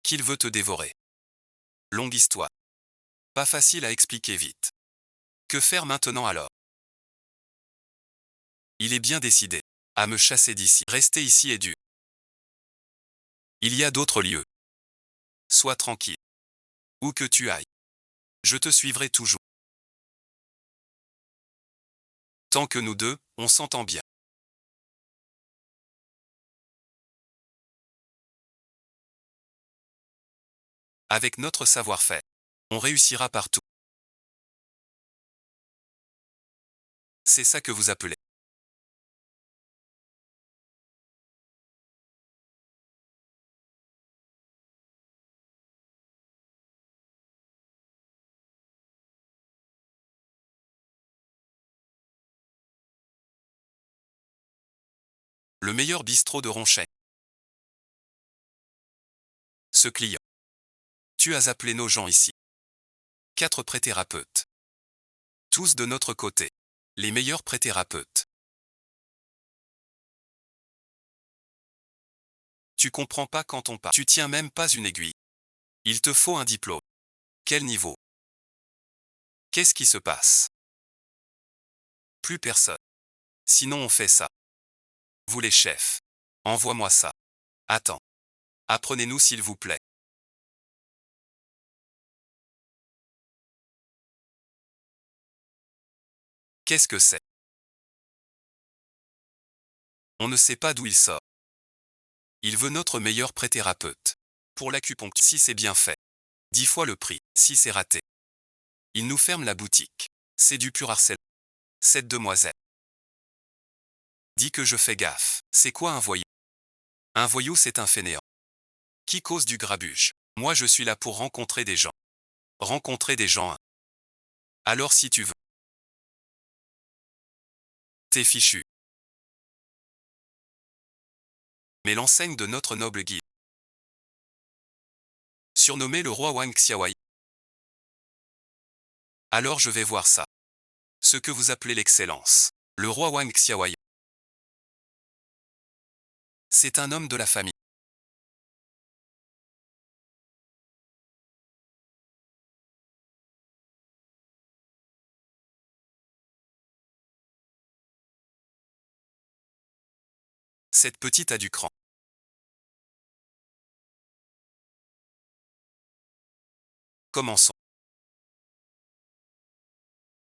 qu'il veut te dévorer. Longue histoire. Pas facile à expliquer vite. Que faire maintenant alors? Il est bien décidé à me chasser d'ici. Rester ici est dur. Il y a d'autres lieux. Sois tranquille. Où que tu ailles. Je te suivrai toujours. Tant que nous deux, on s'entend bien. Avec notre savoir-faire, on réussira partout. C'est ça que vous appelez le meilleur bistrot de Roncheng. Ce client. Tu as appelé nos gens ici. 4 pré-thérapeutes. Tous de notre côté. Les meilleurs pré-thérapeutes. Tu comprends pas quand on parle. Tu tiens même pas une aiguille. Il te faut un diplôme. Quel niveau? Qu'est-ce qui se passe? Plus personne. Sinon on fait ça. Vous les chefs. Envoie-moi ça. Attends. Apprenez-nous s'il vous plaît. Qu'est-ce que c'est? On ne sait pas d'où il sort. Il veut notre meilleur pré-thérapeute. Pour l'acupuncture, si c'est bien fait. 10 fois le prix, si c'est raté. Il nous ferme la boutique. C'est du pur harcèlement. Cette demoiselle dit que je fais gaffe. C'est quoi un voyou? Un voyou, c'est un fainéant. Qui cause du grabuge. Moi je suis là pour rencontrer des gens. Rencontrer des gens. Alors si tu veux. T'es fichu. Mais l'enseigne de notre noble guide. Surnommé le roi Wang Xiaowai. Alors je vais voir ça. Ce que vous appelez l'excellence. Le roi Wang Xiaowai. C'est un homme de la famille. Cette petite a du cran. Commençons.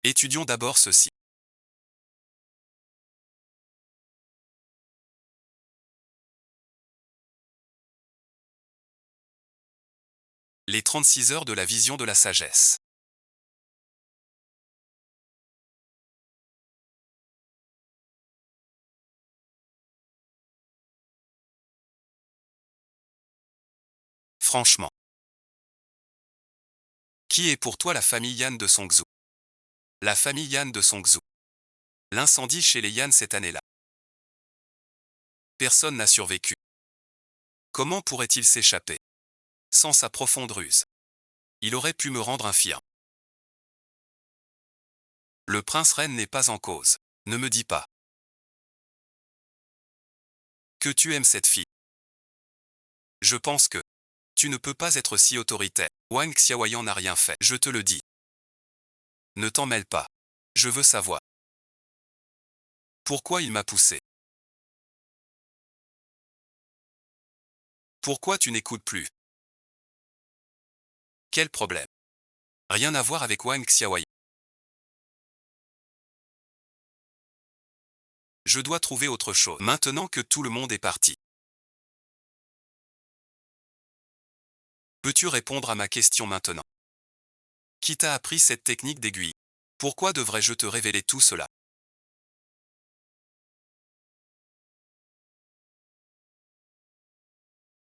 Étudions d'abord ceci. Les 36 heures de la vision de la sagesse. Franchement. Qui est pour toi la famille Yan de Song Zhu? La famille Yan de Song Zhu. L'incendie chez les Yan cette année-là. Personne n'a survécu. Comment pourrait-il s'échapper? Sans sa profonde ruse. Il aurait pu me rendre infirme. Le prince Ren n'est pas en cause. Ne me dis pas que tu aimes cette fille. Je pense que tu ne peux pas être si autoritaire. Wang Xiaoyan n'a rien fait, je te le dis. Ne t'en mêle pas. Je veux savoir. Pourquoi il m'a poussé? Pourquoi tu n'écoutes plus? Quel problème? Rien à voir avec Wang Xiaoyan. Je dois trouver autre chose, maintenant que tout le monde est parti. Peux-tu répondre à ma question maintenant? Qui t'a appris cette technique d'aiguille? Pourquoi devrais-je te révéler tout cela?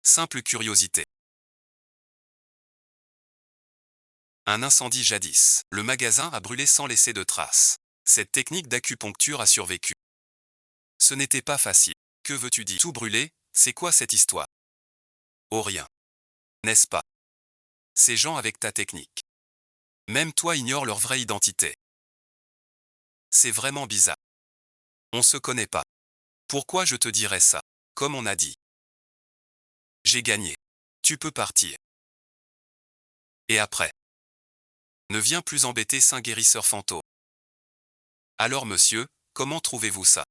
Simple curiosité. Un incendie jadis. Le magasin a brûlé sans laisser de traces. Cette technique d'acupuncture a survécu. Ce n'était pas facile. Que veux-tu dire? Tout brûler, c'est quoi cette histoire? Oh rien. N'est-ce pas? Ces gens avec ta technique. Même toi ignores leur vraie identité. C'est vraiment bizarre. On se connaît pas. Pourquoi je te dirais ça? Comme on a dit. J'ai gagné. Tu peux partir. Et après? Ne viens plus embêter Saint Guérisseur Fantôme. Alors monsieur, comment trouvez-vous ça?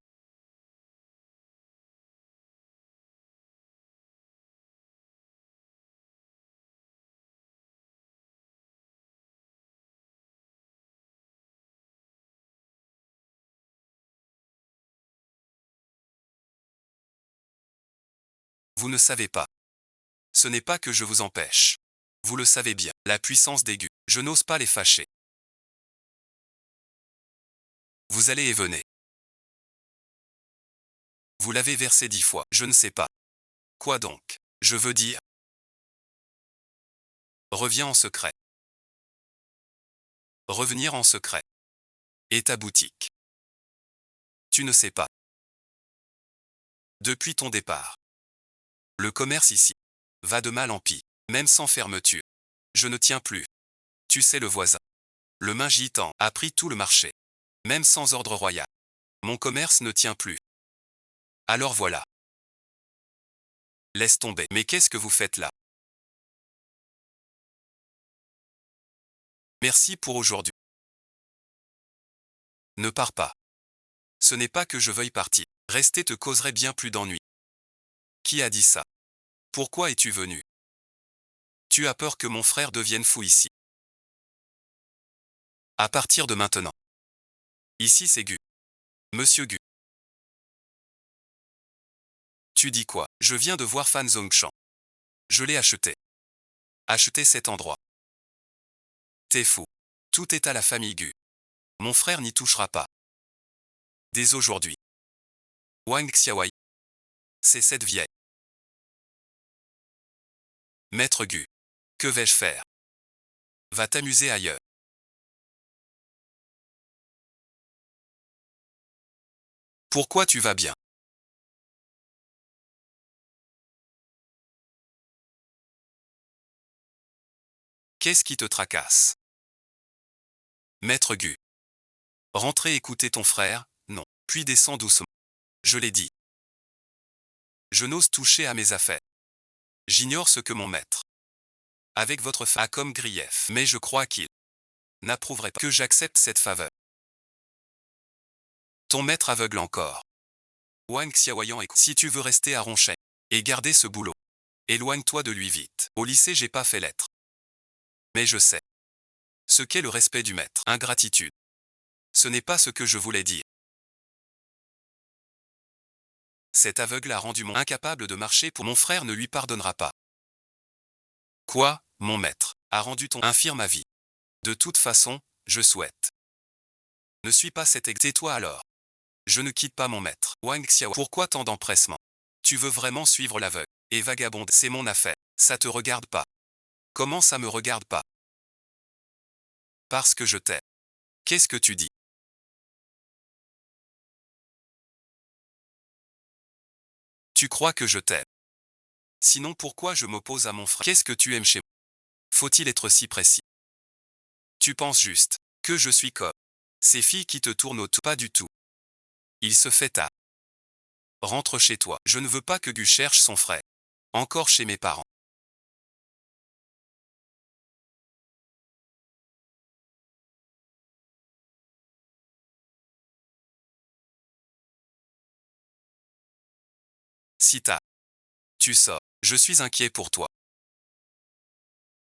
Vous ne savez pas. Ce n'est pas que je vous empêche. Vous le savez bien, la puissance d'aigu. Je n'ose pas les fâcher. Vous allez et venez. Vous l'avez versé 10 fois, je ne sais pas. Quoi donc? Je veux dire. Reviens en secret. Revenir en secret. Et ta boutique? Tu ne sais pas. Depuis ton départ. Le commerce ici va de mal en pis, même sans fermeture. Je ne tiens plus. Tu sais le voisin. Le main gitan a pris tout le marché. Même sans ordre royal. Mon commerce ne tient plus. Alors voilà. Laisse tomber. Mais qu'est-ce que vous faites là? Merci pour aujourd'hui. Ne pars pas. Ce n'est pas que je veuille partir. Rester te causerait bien plus d'ennuis. Qui a dit ça? Pourquoi es-tu venu? Tu as peur que mon frère devienne fou ici. À partir de maintenant. Ici c'est Gu. Monsieur Gu. Tu dis quoi? Je viens de voir Fan Zongshan. Je l'ai acheté. Acheter cet endroit. T'es fou. Tout est à la famille Gu. Mon frère n'y touchera pas. Dès aujourd'hui. Wang Xiaowai. C'est cette vieille. Maître Gu. Que vais-je faire? Va t'amuser ailleurs. Pourquoi tu vas bien? Qu'est-ce qui te tracasse? Maître Gu. Rentrer écouter ton frère, non. Puis descends doucement. Je l'ai dit. Je n'ose toucher à mes affaires. J'ignore ce que mon maître, avec votre femme, a comme grief. Mais je crois qu'il n'approuverait pas que j'accepte cette faveur. Ton maître aveugle encore. Wang Xiaoyan, écoute. Si tu veux rester à Roncheng et garder ce boulot, éloigne-toi de lui vite. Au lycée, j'ai pas fait lettres. Mais je sais ce qu'est le respect du maître. Ingratitude. Ce n'est pas ce que je voulais dire. Cet aveugle a rendu mon incapable de marcher pour mon frère ne lui pardonnera pas. Quoi? mon maître, a rendu ton infirme avis. De toute façon, je souhaite. Ne suis pas cet tais-toi alors. Je ne quitte pas mon maître. Wang Xiao. Pourquoi tant d'empressement? Tu veux vraiment suivre l'aveugle et vagabonde? C'est mon affaire. Ça te regarde pas. Comment ça me regarde pas? Parce que je t'aime. Qu'est-ce que tu dis? Tu crois que je t'aime? Sinon pourquoi je m'oppose à mon frère? Qu'est-ce que tu aimes chez moi? Faut-il être si précis? Tu penses juste que je suis comme ces filles qui te tournent autour? Pas du tout. Il se fait tard. Rentre chez toi. Je ne veux pas que Gu cherche son frère. Encore chez mes parents. Sita, tu sors. Je suis inquiet pour toi.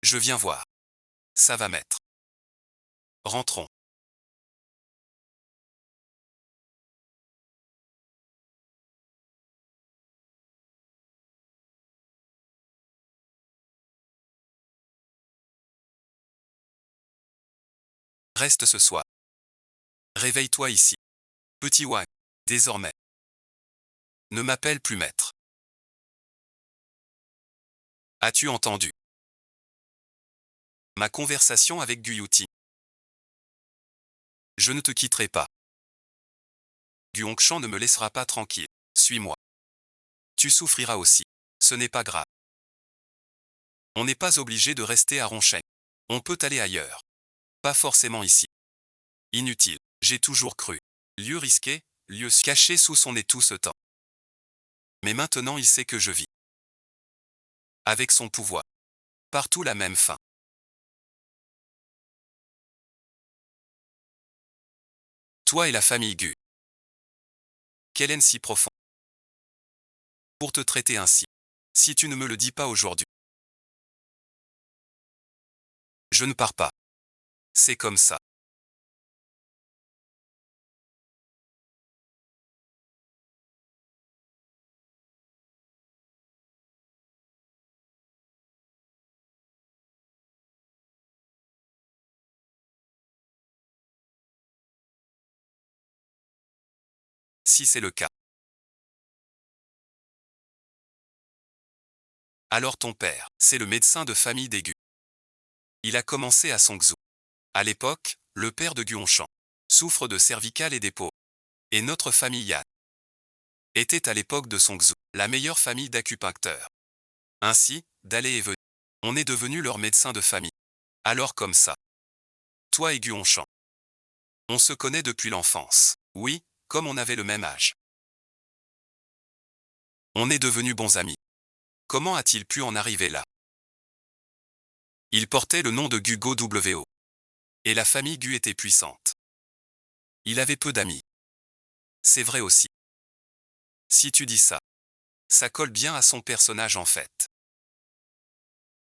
Je viens voir. Ça va mettre. Rentrons. Reste ce soir. Réveille-toi ici. Petit Wang. Désormais. Ne m'appelle plus maître. As-tu entendu ma conversation avec Guyuti? Je ne te quitterai pas. Gu Hongshan ne me laissera pas tranquille. Suis-moi. Tu souffriras aussi. Ce n'est pas grave. On n'est pas obligé de rester à Roncheng. On peut aller ailleurs. Pas forcément ici. Inutile. J'ai toujours cru. Lieu risqué, lieu caché sous son nez tout ce temps. Mais maintenant il sait que je vis. Avec son pouvoir. Partout la même fin. Toi et la famille Gu. Quelle haine si profonde. Pour te traiter ainsi. Si tu ne me le dis pas aujourd'hui. Je ne pars pas. C'est comme ça. Si c'est le cas. Alors ton père, c'est le médecin de famille des Gu. Il a commencé à Songzhou. À l'époque, le père de Gu Hongshan souffre de cervicales et d'épaule. Et notre famille Yan était à l'époque de Songzhou la meilleure famille d'acupuncteurs. Ainsi, d'aller et venir. On est devenu leur médecin de famille. Alors comme ça. Toi et Gu Hongshan. On se connaît depuis l'enfance. Oui, comme on avait le même âge. On est devenus bons amis. Comment a-t-il pu en arriver là? Il portait le nom de Gu Go Wo. Et la famille Gu était puissante. Il avait peu d'amis. C'est vrai aussi. Si tu dis ça, ça colle bien à son personnage en fait.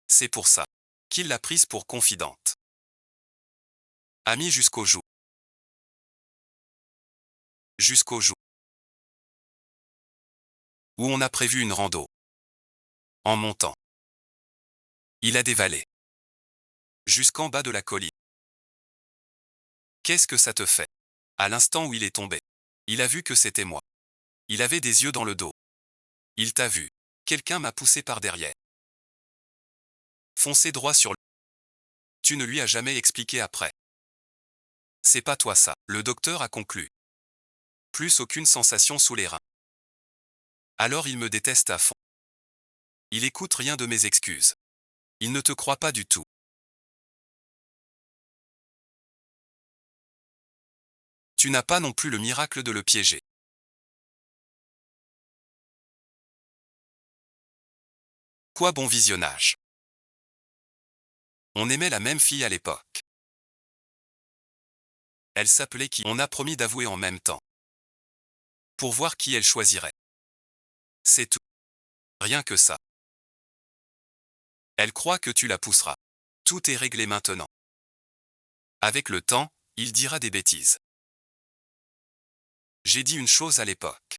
C'est pour ça qu'il l'a prise pour confidente. Amie jusqu'au jour. Jusqu'au jour où on a prévu une rando. En montant. Il a dévalé. Jusqu'en bas de la colline. Qu'est-ce que ça te fait? À l'instant où il est tombé. Il a vu que c'était moi. Il avait des yeux dans le dos. Il t'a vu. Quelqu'un m'a poussé par derrière. Foncé droit sur le... Tu ne lui as jamais expliqué après. C'est pas toi ça. Le docteur a conclu. Plus aucune sensation sous les reins. Alors il me déteste à fond. Il écoute rien de mes excuses. Il ne te croit pas du tout. Tu n'as pas non plus le miracle de le piéger. Quoi bon visionnage. On aimait la même fille à l'époque. Elle s'appelait qui? On a promis d'avouer en même temps. Pour voir qui elle choisirait. C'est tout. Rien que ça. Elle croit que tu la pousseras. Tout est réglé maintenant. Avec le temps, il dira des bêtises. J'ai dit une chose à l'époque.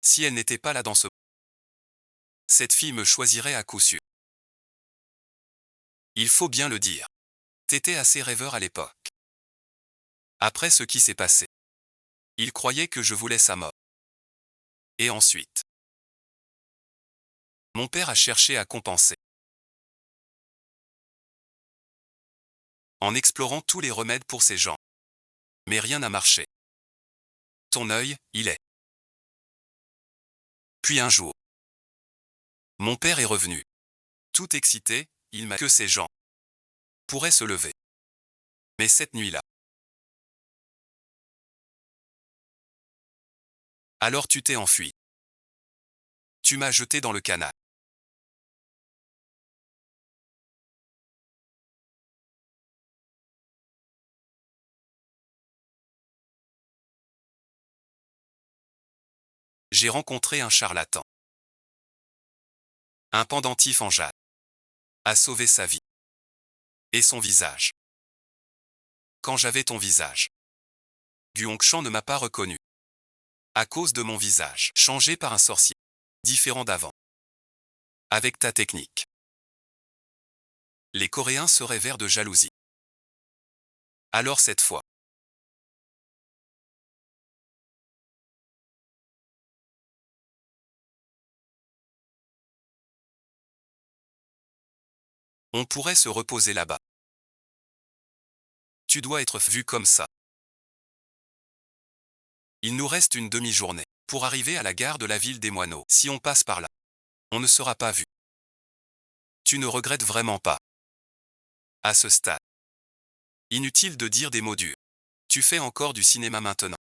Si elle n'était pas là dans ce... Cette fille me choisirait à coup sûr. Il faut bien le dire. T'étais assez rêveur à l'époque. Après ce qui s'est passé, il croyait que je voulais sa mort. Et ensuite, mon père a cherché à compenser. En explorant tous les remèdes pour ces gens. Mais rien n'a marché. Ton œil, il est. Puis un jour, mon père est revenu. Tout excité, il m'a que ces gens pourraient se lever. Mais cette nuit-là. Alors tu t'es enfui. Tu m'as jeté dans le canal. J'ai rencontré un charlatan. Un pendentif en jade. A sauvé sa vie. Et son visage. Quand j'avais ton visage. Guongshan ne m'a pas reconnu. À cause de mon visage, changé par un sorcier. Différent d'avant. Avec ta technique. Les Coréens seraient verts de jalousie. Alors cette fois. On pourrait se reposer là-bas. Tu dois être vu comme ça. Il nous reste une demi-journée pour arriver à la gare de la ville des moineaux. Si on passe par là, on ne sera pas vu. Tu ne regrettes vraiment pas. À ce stade. Inutile de dire des mots durs. Tu fais encore du cinéma maintenant.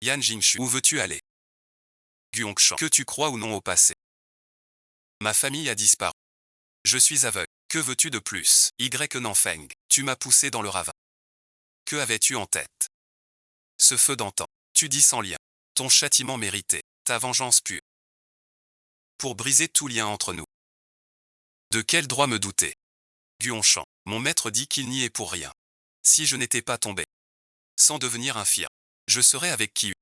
Yan Jingshu, où veux-tu aller? Guongshan, que tu crois ou non au passé? Ma famille a disparu. Je suis aveugle. Que veux-tu de plus? Y Nanfeng, tu m'as poussé dans le ravin. Que avais-tu en tête? Ce feu d'antan. Tu dis sans lien. Ton châtiment mérité. Ta vengeance pure. Pour briser tout lien entre nous. De quel droit me douter? Guongshan, mon maître dit qu'il n'y est pour rien. Si je n'étais pas tombé, sans devenir infirme, je serais avec qui?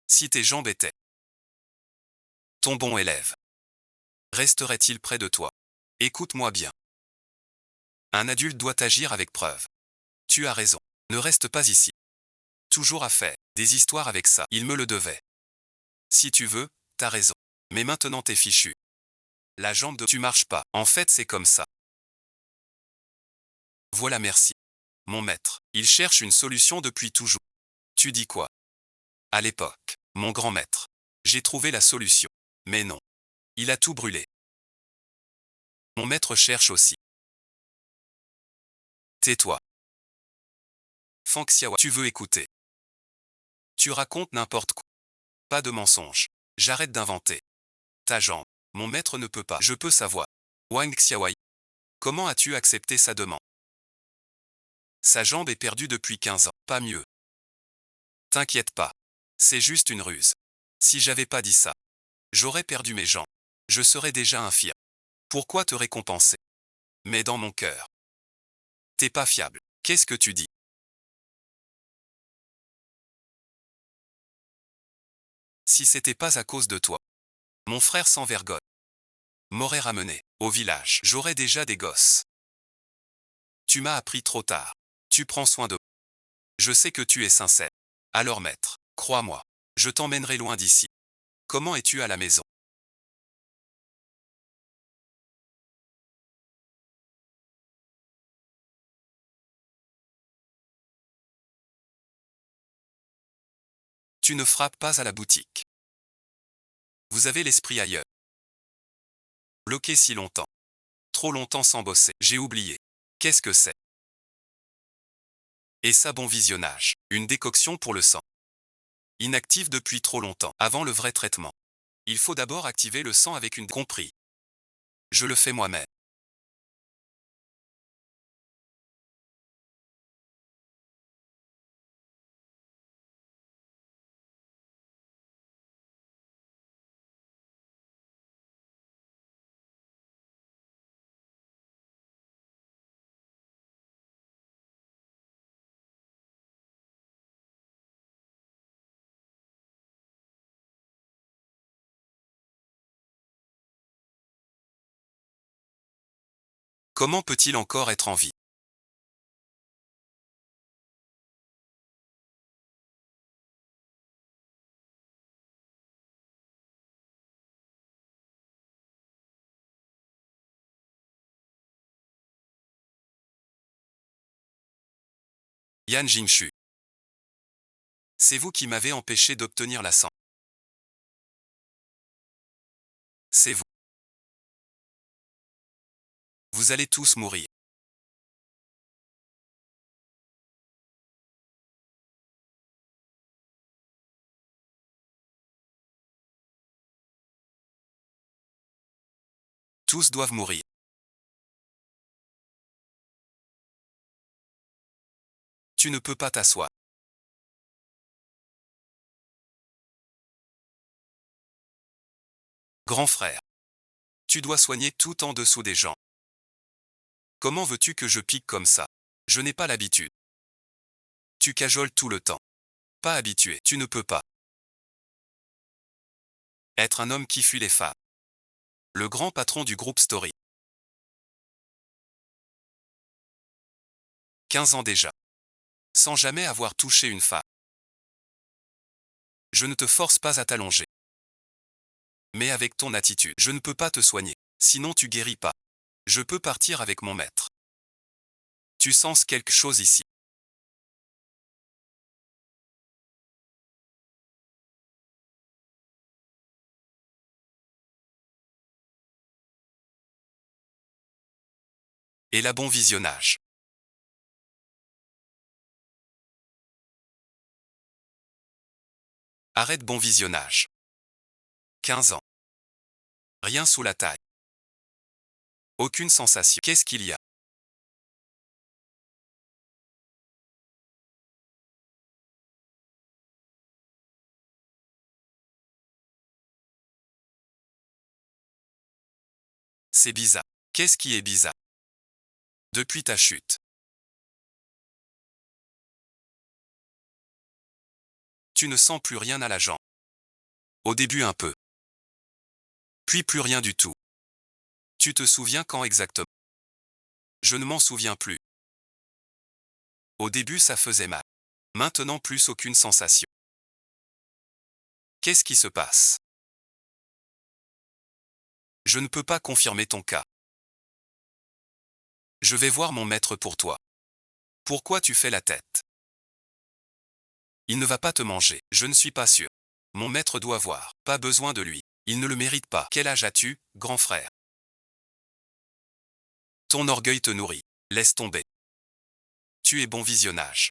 Si tes jambes étaient ton bon élève, resterait-il près de toi? Écoute-moi bien. Un adulte doit agir avec preuve. Tu as raison. Ne reste pas ici. Toujours à faire des histoires avec ça. Il me le devait. Si tu veux, t'as raison. Mais maintenant t'es fichu. La jambe de tu marches pas. En fait, c'est comme ça. Voilà, merci. Mon maître, il cherche une solution depuis toujours. Tu dis quoi? À l'époque, mon grand maître. J'ai trouvé la solution. Mais non. Il a tout brûlé. Mon maître cherche aussi. Tais-toi. Fang Xiaohua, tu veux écouter? Tu racontes n'importe quoi. Pas de mensonge. J'arrête d'inventer. Ta jambe. Mon maître ne peut pas. Je peux savoir. Wang Xiaowai. Comment as-tu accepté sa demande? Sa jambe est perdue depuis 15 ans. Pas mieux. T'inquiète pas. C'est juste une ruse. Si j'avais pas dit ça, j'aurais perdu mes jambes. Je serais déjà infirme. Pourquoi te récompenser? Mais dans mon cœur. T'es pas fiable. Qu'est-ce que tu dis? Si c'était pas à cause de toi, mon frère sans vergogne m'aurait ramené au village. J'aurais déjà des gosses. Tu m'as appris trop tard. Tu prends soin de moi. Je sais que tu es sincère. Alors maître, crois-moi, je t'emmènerai loin d'ici. Comment es-tu à la maison? Tu ne frappes pas à la boutique. Vous avez l'esprit ailleurs. Bloqué si longtemps. Trop longtemps sans bosser. J'ai oublié. Qu'est-ce que c'est? Et ça, bon visionnage. Une décoction pour le sang. Inactive depuis trop longtemps. Avant le vrai traitement. Il faut d'abord activer le sang avec une... Compris. Je le fais moi-même. Comment peut-il encore être en vie? Yan Jingshu. C'est vous qui m'avez empêché d'obtenir la sang. C'est vous. Vous allez tous mourir. Tous doivent mourir. Tu ne peux pas t'asseoir. Grand frère. Tu dois soigner tout en dessous des gens. Comment veux-tu que je pique comme ça? Je n'ai pas l'habitude. Tu cajoles tout le temps. Pas habitué, tu ne peux pas. Être un homme qui fuit les femmes. Le grand patron du groupe Story. 15 ans déjà. Sans jamais avoir touché une femme. Je ne te force pas à t'allonger. Mais avec ton attitude, je ne peux pas te soigner. Sinon tu guéris pas. Je peux partir avec mon maître. Tu sens quelque chose ici. Et la bon visionnage. Arrête bon visionnage. 15 ans. Rien sous la taille. Aucune sensation. Qu'est-ce qu'il y a? C'est bizarre. Qu'est-ce qui est bizarre? Depuis ta chute. Tu ne sens plus rien à la jambe. Au début un peu. Puis plus rien du tout. Tu te souviens quand exactement? Je ne m'en souviens plus. Au début ça faisait mal. Maintenant plus aucune sensation. Qu'est-ce qui se passe? Je ne peux pas confirmer ton cas. Je vais voir mon maître pour toi. Pourquoi tu fais la tête? Il ne va pas te manger, je ne suis pas sûr. Mon maître doit voir, pas besoin de lui. Il ne le mérite pas. Quel âge as-tu, grand frère? Ton orgueil te nourrit. Laisse tomber. Tu es bon visionnage.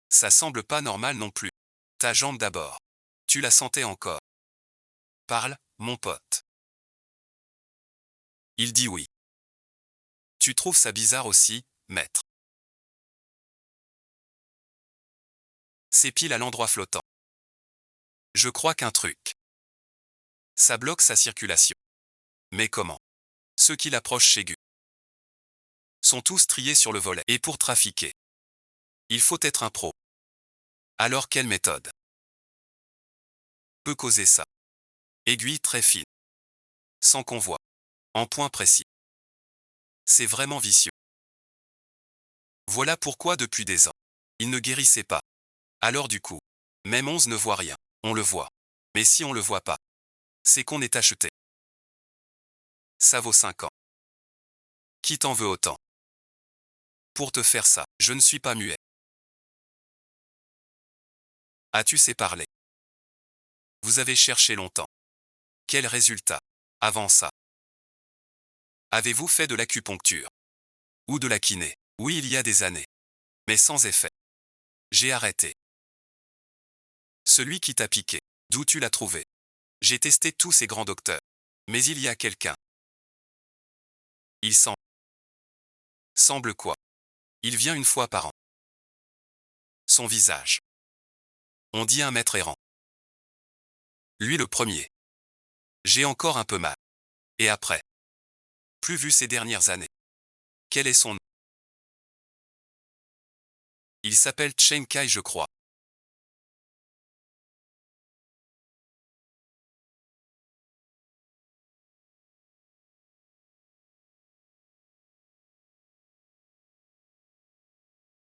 Ça semble pas normal non plus. Ta jambe d'abord. Tu la sentais encore. Parle, mon pote. Il dit oui. Tu trouves ça bizarre aussi, maître? C'est pile à l'endroit flottant. Je crois qu'un truc. Ça bloque sa circulation. Mais comment? Ceux qui l'approchent chez Gu sont tous triés sur le volet. Et pour trafiquer, il faut être un pro. Alors quelle méthode peut causer ça? Aiguille très fine. Sans convoi. En point précis. C'est vraiment vicieux. Voilà pourquoi depuis des ans, il ne guérissait pas. Alors du coup, même 11 ne voit rien. On le voit. Mais si on le voit pas, c'est qu'on est acheté. Ça vaut 5 ans. Qui t'en veut autant? Pour te faire ça, je ne suis pas muet. As-tu sais parler? Vous avez cherché longtemps. Quel résultat? Avant ça, avez-vous fait de l'acupuncture? Ou de la kiné? Oui, il y a des années. Mais sans effet. J'ai arrêté. Celui qui t'a piqué, d'où tu l'as trouvé? J'ai testé tous ces grands docteurs. Mais il y a quelqu'un. Il semble quoi? Il vient une fois par an. Son visage. On dit un maître errant. Lui le premier. J'ai encore un peu mal. Et après? Plus vu ces dernières années. Quel est son nom? Il s'appelle Chen Kai, je crois.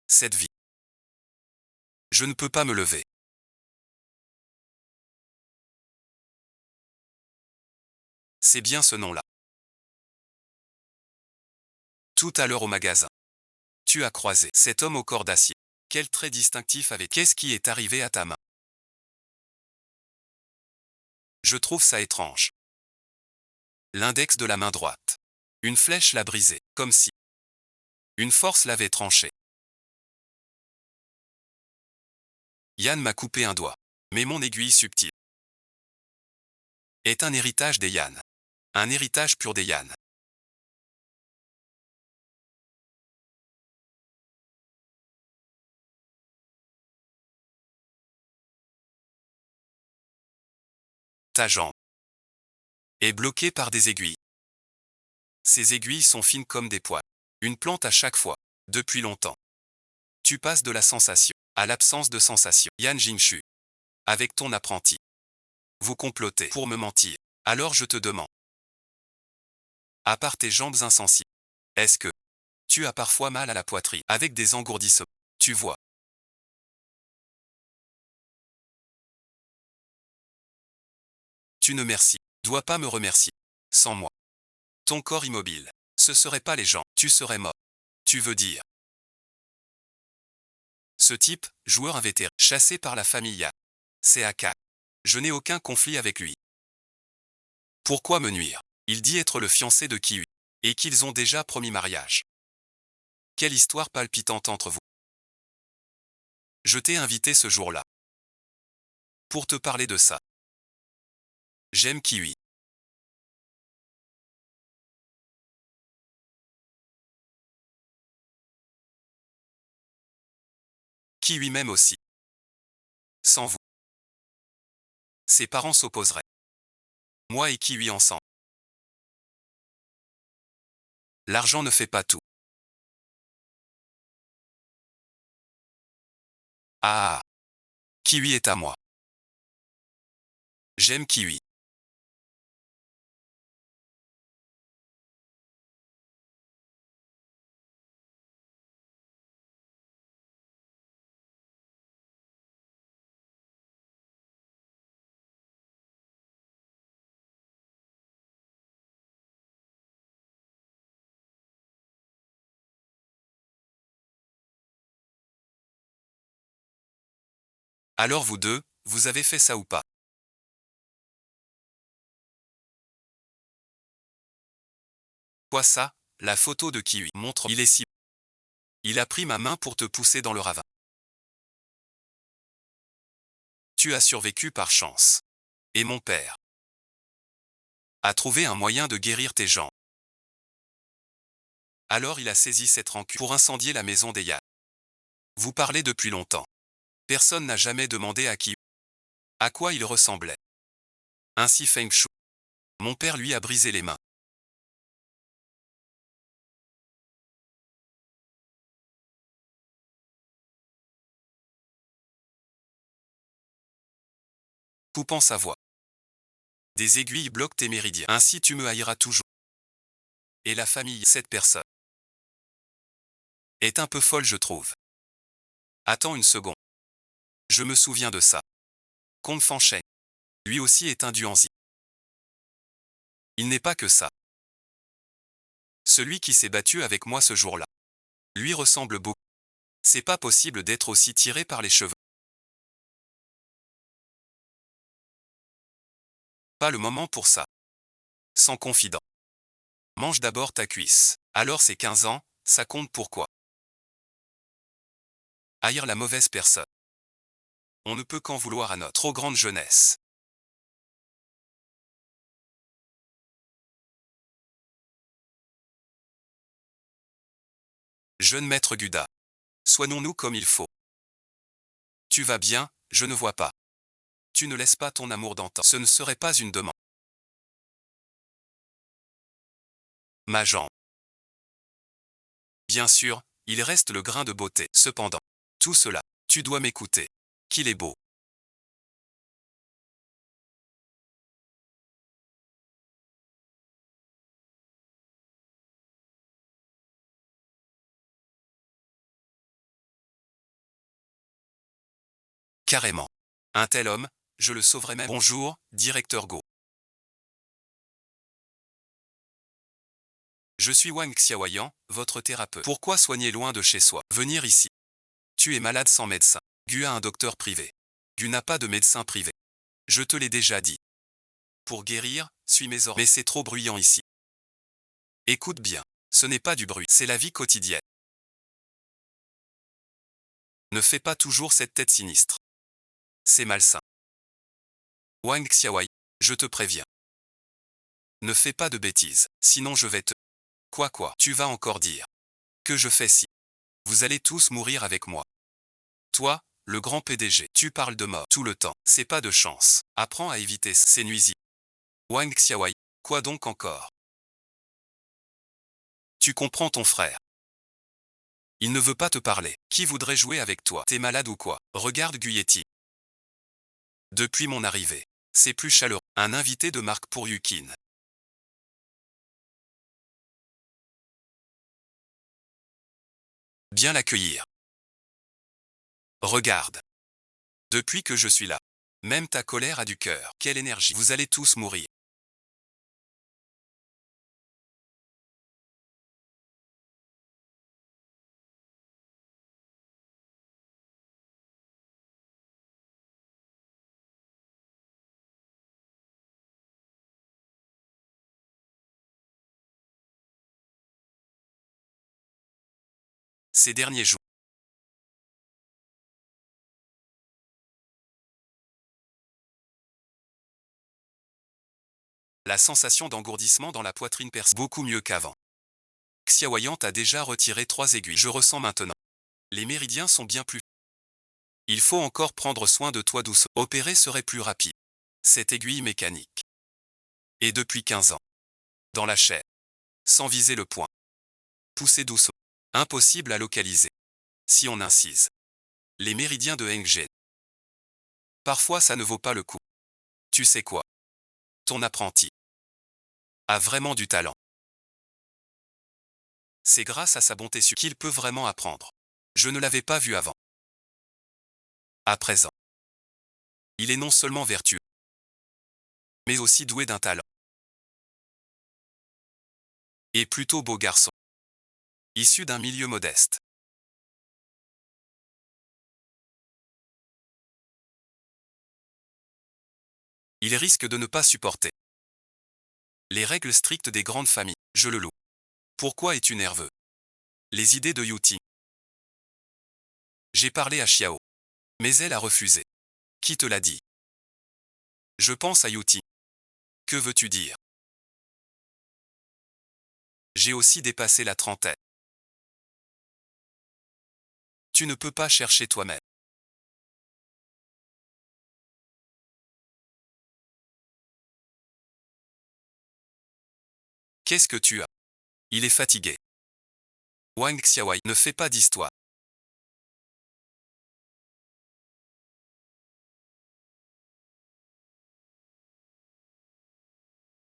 Cette vie. Je ne peux pas me lever. C'est bien ce nom-là. Tout à l'heure au magasin. Tu as croisé cet homme au corps d'acier. Quel trait distinctif avait. Qu'est-ce qui est arrivé à ta main? Je trouve ça étrange. L'index de la main droite. Une flèche l'a brisé, comme si une force l'avait tranché. Yann m'a coupé un doigt. Mais mon aiguille subtile est un héritage des Yann. Un héritage pur des Yann. Ta jambe est bloquée par des aiguilles. Ces aiguilles sont fines comme des poils. Une plante à chaque fois. Depuis longtemps. Tu passes de la sensation à l'absence de sensation. Yan Jingshu. Avec ton apprenti. Vous complotez pour me mentir. Alors je te demande. À part tes jambes insensibles. Est-ce que tu as parfois mal à la poitrine avec des engourdissements? Tu vois. Tu ne merci. Dois pas me remercier. Sans moi. Ton corps immobile. Ce serait pas les gens. Tu serais mort. Tu veux dire. Ce type, joueur invétéré, chassé par la famille Yan. C'est Aka. Je n'ai aucun conflit avec lui. Pourquoi me nuire? Il dit être le fiancé de Kiwi. Et qu'ils ont déjà promis mariage. Quelle histoire palpitante entre vous. Je t'ai invité ce jour-là. Pour te parler de ça. J'aime Kiwi. Kiwi m'aime aussi. Sans vous. Ses parents s'opposeraient. Moi et Kiwi ensemble. L'argent ne fait pas tout. Ah. Kiwi est à moi. J'aime Kiwi. Alors vous deux, vous avez fait ça ou pas? Quoi ça? La photo de Kiwi montre. Il est si. Il a pris ma main pour te pousser dans le ravin. Tu as survécu par chance. Et mon père a trouvé un moyen de guérir tes jambes. Alors il a saisi cette rancune pour incendier la maison des Yan. Vous parlez depuis longtemps. Personne n'a jamais demandé à qui, à quoi il ressemblait. Ainsi Feng Shui. Mon père lui a brisé les mains. Coupant sa voix. Des aiguilles bloquent tes méridiens. Ainsi tu me haïras toujours. Et la famille, cette personne, est un peu folle, je trouve. Attends une seconde. Je me souviens de ça. Kong Fanchen. Lui aussi est un Duanzi. Il n'est pas que ça. Celui qui s'est battu avec moi ce jour-là. Lui ressemble beaucoup. C'est pas possible d'être aussi tiré par les cheveux. Pas le moment pour ça. Sans confident. Mange d'abord ta cuisse. Alors c'est 15 ans, ça compte pourquoi? Haïr la mauvaise personne. On ne peut qu'en vouloir à notre trop grande jeunesse. Jeune maître Guda. Soignons-nous comme il faut. Tu vas bien, je ne vois pas. Tu ne laisses pas ton amour d'antan. Ce ne serait pas une demande. Ma jambe. Bien sûr, il reste le grain de beauté. Cependant, tout cela. Tu dois m'écouter. Qu'il est beau. Carrément. Un tel homme, je le sauverai même. Bonjour, directeur Go. Je suis Wang Xiaoyan, votre thérapeute. Pourquoi soigner loin de chez soi? Venir ici. Tu es malade sans médecin. Gu a un docteur privé. Gu n'a pas de médecin privé. Je te l'ai déjà dit. Pour guérir, suis mes ordres. Mais c'est trop bruyant ici. Écoute bien. Ce n'est pas du bruit, c'est la vie quotidienne. Ne fais pas toujours cette tête sinistre. C'est malsain. Wang Xiaowai, je te préviens. Ne fais pas de bêtises, sinon je vais te... Quoi, tu vas encore dire. Que je fais si. Vous allez tous mourir avec moi. Toi, le grand PDG, tu parles de mort tout le temps, c'est pas de chance. Apprends à éviter ces nuisibles. Wang Xiaowai, quoi donc encore? Tu comprends ton frère. Il ne veut pas te parler. Qui voudrait jouer avec toi? T'es malade ou quoi? Regarde Guyeti. Depuis mon arrivée, c'est plus chaleureux. Un invité de marque pour Yukin. Bien l'accueillir. Regarde. Depuis que je suis là, même ta colère a du cœur. Quelle énergie. Vous allez tous mourir. Ces derniers jours, la sensation d'engourdissement dans la poitrine perce beaucoup mieux qu'avant. Xiaoyan a déjà retiré 3 aiguilles. Je ressens maintenant. Les méridiens sont bien plus. Il faut encore prendre soin de toi doucement. Opérer serait plus rapide. Cette aiguille mécanique. Et depuis 15 ans. Dans la chair. Sans viser le point. Pousser doucement. Impossible à localiser. Si on incise. Les méridiens de Hengzhen. Parfois ça ne vaut pas le coup. Tu sais quoi? Ton apprenti a vraiment du talent. C'est grâce à sa bonté qu'il peut vraiment apprendre. Je ne l'avais pas vu avant. À présent, il est non seulement vertueux, mais aussi doué d'un talent. Et plutôt beau garçon. Issu d'un milieu modeste. Il risque de ne pas supporter les règles strictes des grandes familles. Je le loue. Pourquoi es-tu nerveux? Les idées de Yuti. J'ai parlé à Xiao. Mais elle a refusé. Qui te l'a dit? Je pense à Yuti. Que veux-tu dire? J'ai aussi dépassé la trentaine. Tu ne peux pas chercher toi-même. Qu'est-ce que tu as? Il est fatigué. Wang Xiaowai, ne fais pas d'histoire.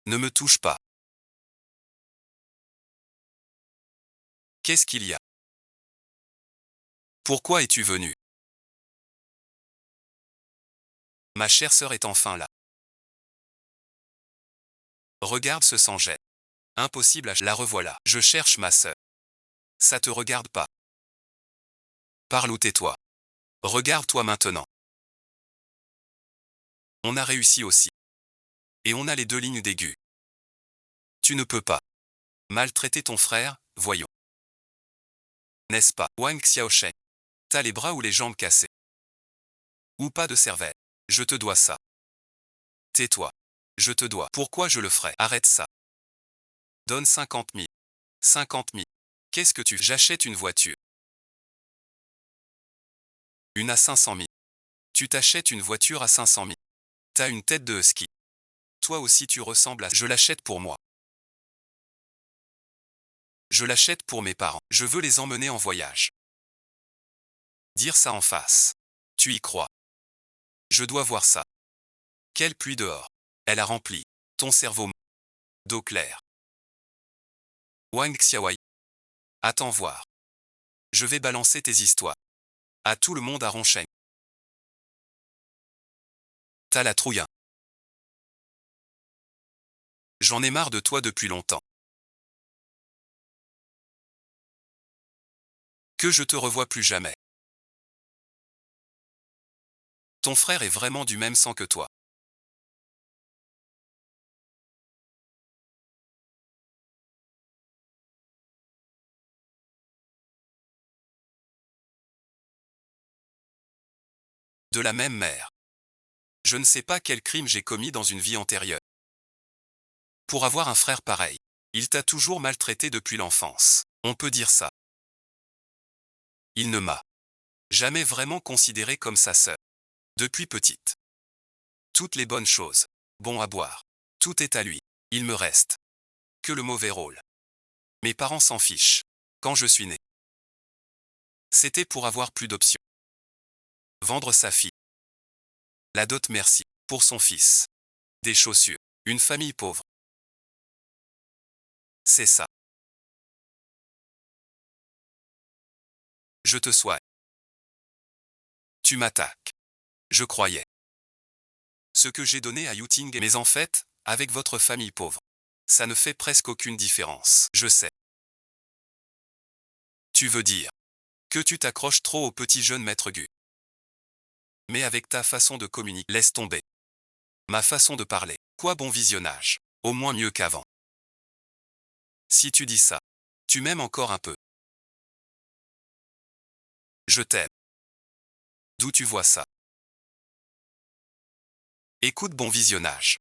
Ne me touche pas. Qu'est-ce qu'il y a? Pourquoi es-tu venu? Ma chère sœur est enfin là. Regarde ce sans-gêne. Impossible la revoilà. Je cherche ma sœur. Ça te regarde pas. Parle ou tais-toi. Regarde-toi maintenant. On a réussi aussi. Et on a les 2 lignes d'aigu. Tu ne peux pas maltraiter ton frère, voyons. N'est-ce pas, Wang Xiaoshen? T'as les bras ou les jambes cassés? Ou pas de cervelle? Je te dois ça. Tais-toi. Je te dois. Pourquoi je le ferais? Arrête ça. Donne 50 000. 50 000. Qu'est-ce que tu... J'achète une voiture. Une à 500 000. Tu t'achètes une voiture à 500 000. T'as une tête de husky. Toi aussi tu ressembles à... Je l'achète pour moi. Je l'achète pour mes parents. Je veux les emmener en voyage. Dire ça en face. Tu y crois. Je dois voir ça. Quelle pluie dehors. Elle a rempli ton cerveau d'eau claire. Wang Xiaowai. Attends voir. Je vais balancer tes histoires. À tout le monde à Roncheng. T'as la trouille. J'en ai marre de toi depuis longtemps. Que je te revois plus jamais. Ton frère est vraiment du même sang que toi. De la même mère. Je ne sais pas quel crime j'ai commis dans une vie antérieure. Pour avoir un frère pareil. Il t'a toujours maltraité depuis l'enfance. On peut dire ça. Il ne m'a jamais vraiment considéré comme sa sœur. Depuis petite. Toutes les bonnes choses. Bon à boire. Tout est à lui. Il me reste que le mauvais rôle. Mes parents s'en fichent. Quand je suis né. C'était pour avoir plus d'options. Vendre sa fille. La dot merci. Pour son fils. Des chaussures. Une famille pauvre. C'est ça. Je te soigne. Tu m'attaques. Je croyais. Ce que j'ai donné à Yuting, mais en fait, avec votre famille pauvre. Ça ne fait presque aucune différence. Je sais. Tu veux dire que tu t'accroches trop au petit jeune maître Gu. Mais avec ta façon de communiquer, laisse tomber. Ma façon de parler. Quoi bon visionnage. Au moins mieux qu'avant. Si tu dis ça, tu m'aimes encore un peu. Je t'aime. D'où tu vois ça? Écoute, bon visionnage.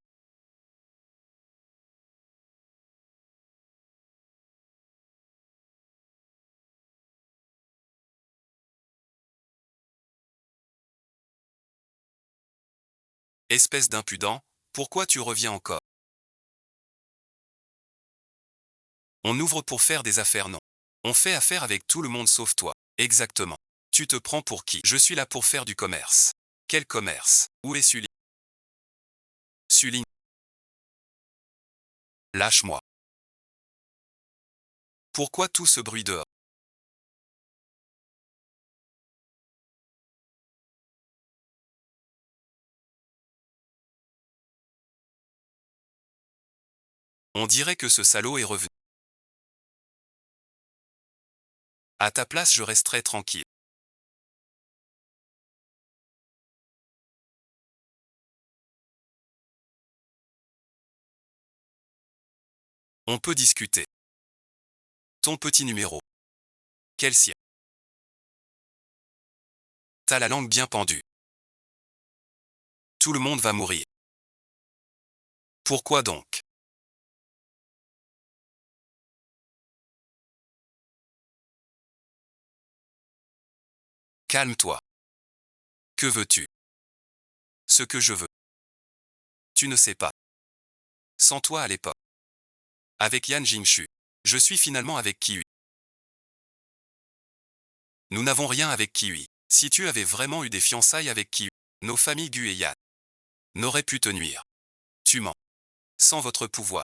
Espèce d'impudent, pourquoi tu reviens encore? On ouvre pour faire des affaires, non. On fait affaire avec tout le monde sauf toi. Exactement. Tu te prends pour qui? Je suis là pour faire du commerce. Quel commerce? Où est Sully? Sully. Lâche-moi. Pourquoi tout ce bruit dehors? On dirait que ce salaud est revenu. À ta place, je resterai tranquille. On peut discuter. Ton petit numéro. Quel sien? T'as la langue bien pendue. Tout le monde va mourir. Pourquoi donc? Calme-toi. Que veux-tu? Ce que je veux. Tu ne sais pas. Sans toi à l'époque. Avec Yan Jingshu. Je suis finalement avec Kiwi. Nous n'avons rien avec Kiwi. Si tu avais vraiment eu des fiançailles avec Kiwi, nos familles Gu et Yan n'auraient pu te nuire. Tu mens. Sans votre pouvoir.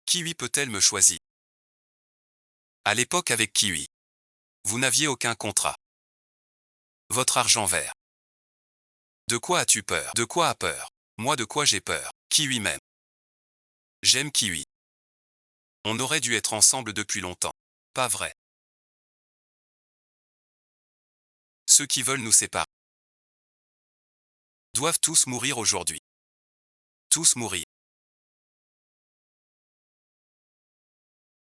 Kiwi peut-elle me choisir? À l'époque avec Kiwi. Vous n'aviez aucun contrat. Votre argent vert. De quoi as-tu peur? De quoi as peur? Moi, de quoi j'ai peur? Kiwi même. J'aime Kiwi. On aurait dû être ensemble depuis longtemps. Pas vrai. Ceux qui veulent nous séparer doivent tous mourir aujourd'hui. Tous mourir.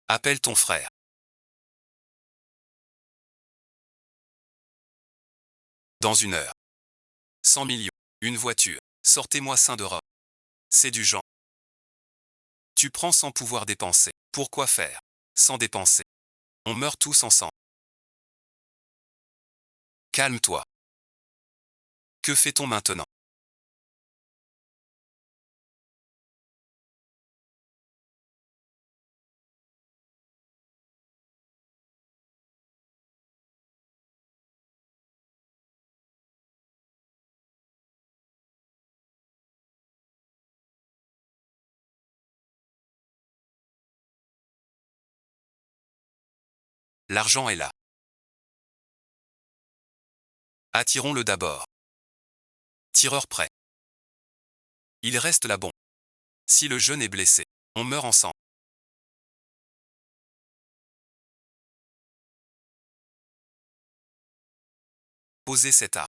Appelle ton frère. Dans 1 heure. 100 millions. Une voiture. Sortez-moi saint d'Europe. C'est du genre. Tu prends sans pouvoir dépenser. Pourquoi faire? Sans dépenser. On meurt tous ensemble. Calme-toi. Que fait-on maintenant? L'argent est là. Attirons-le d'abord. Tireur prêt. Il reste là bon. Si le jeune est blessé, on meurt ensemble. Posez cette arme.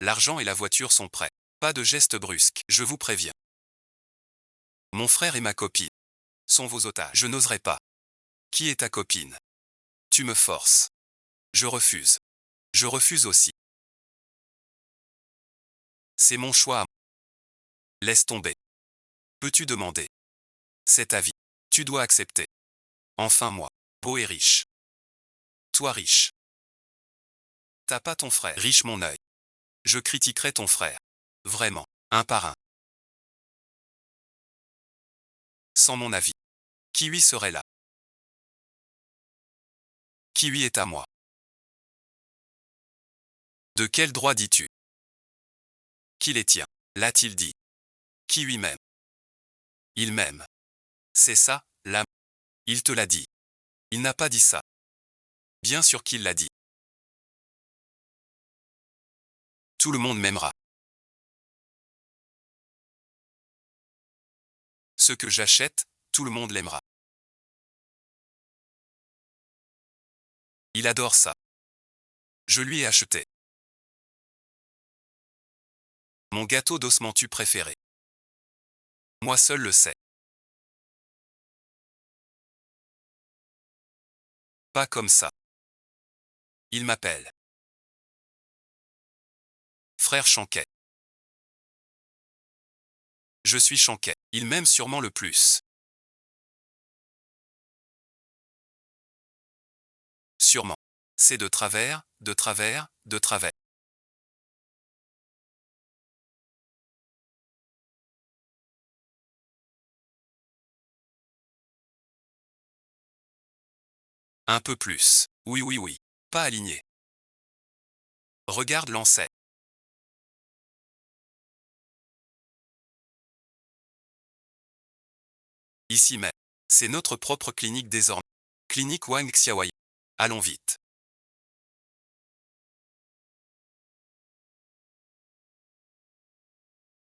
L'argent et la voiture sont prêts. Pas de geste brusque, je vous préviens. Mon frère et ma copine sont vos otages. Je n'oserais pas. Qui est ta copine? Tu me forces. Je refuse. Je refuse aussi. C'est mon choix. Laisse tomber. Peux-tu demander? C'est ta vie. Tu dois accepter. Enfin moi, beau et riche. Toi riche. T'as pas ton frère. Riche mon œil. Je critiquerai ton frère. Vraiment. Un par un. Sans mon avis. Kiwi serait là. Kiwi est à moi. De quel droit dis-tu? Qui les tient? L'a-t-il dit? Kiwi m'aime. Il m'aime. C'est ça, l'âme. Il te l'a dit. Il n'a pas dit ça. Bien sûr qu'il l'a dit. Tout le monde m'aimera. Ce que j'achète, tout le monde l'aimera. Il adore ça. Je lui ai acheté. Mon gâteau d'osmantu préféré. Moi seul le sais. Pas comme ça. Il m'appelle. Frère Chanquet. Je suis Chanquet. Il m'aime sûrement le plus. Sûrement. C'est de travers, de travers, de travers. Un peu plus. Oui, oui, oui. Pas aligné. Regarde l'enseigne. Ici même. C'est notre propre clinique désormais. Clinique Wang Xiaowai. Allons vite.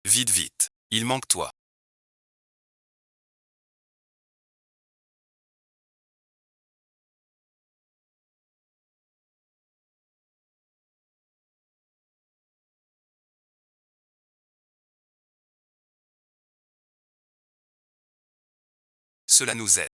Vite, vite. Il manque toi. Cela nous aide.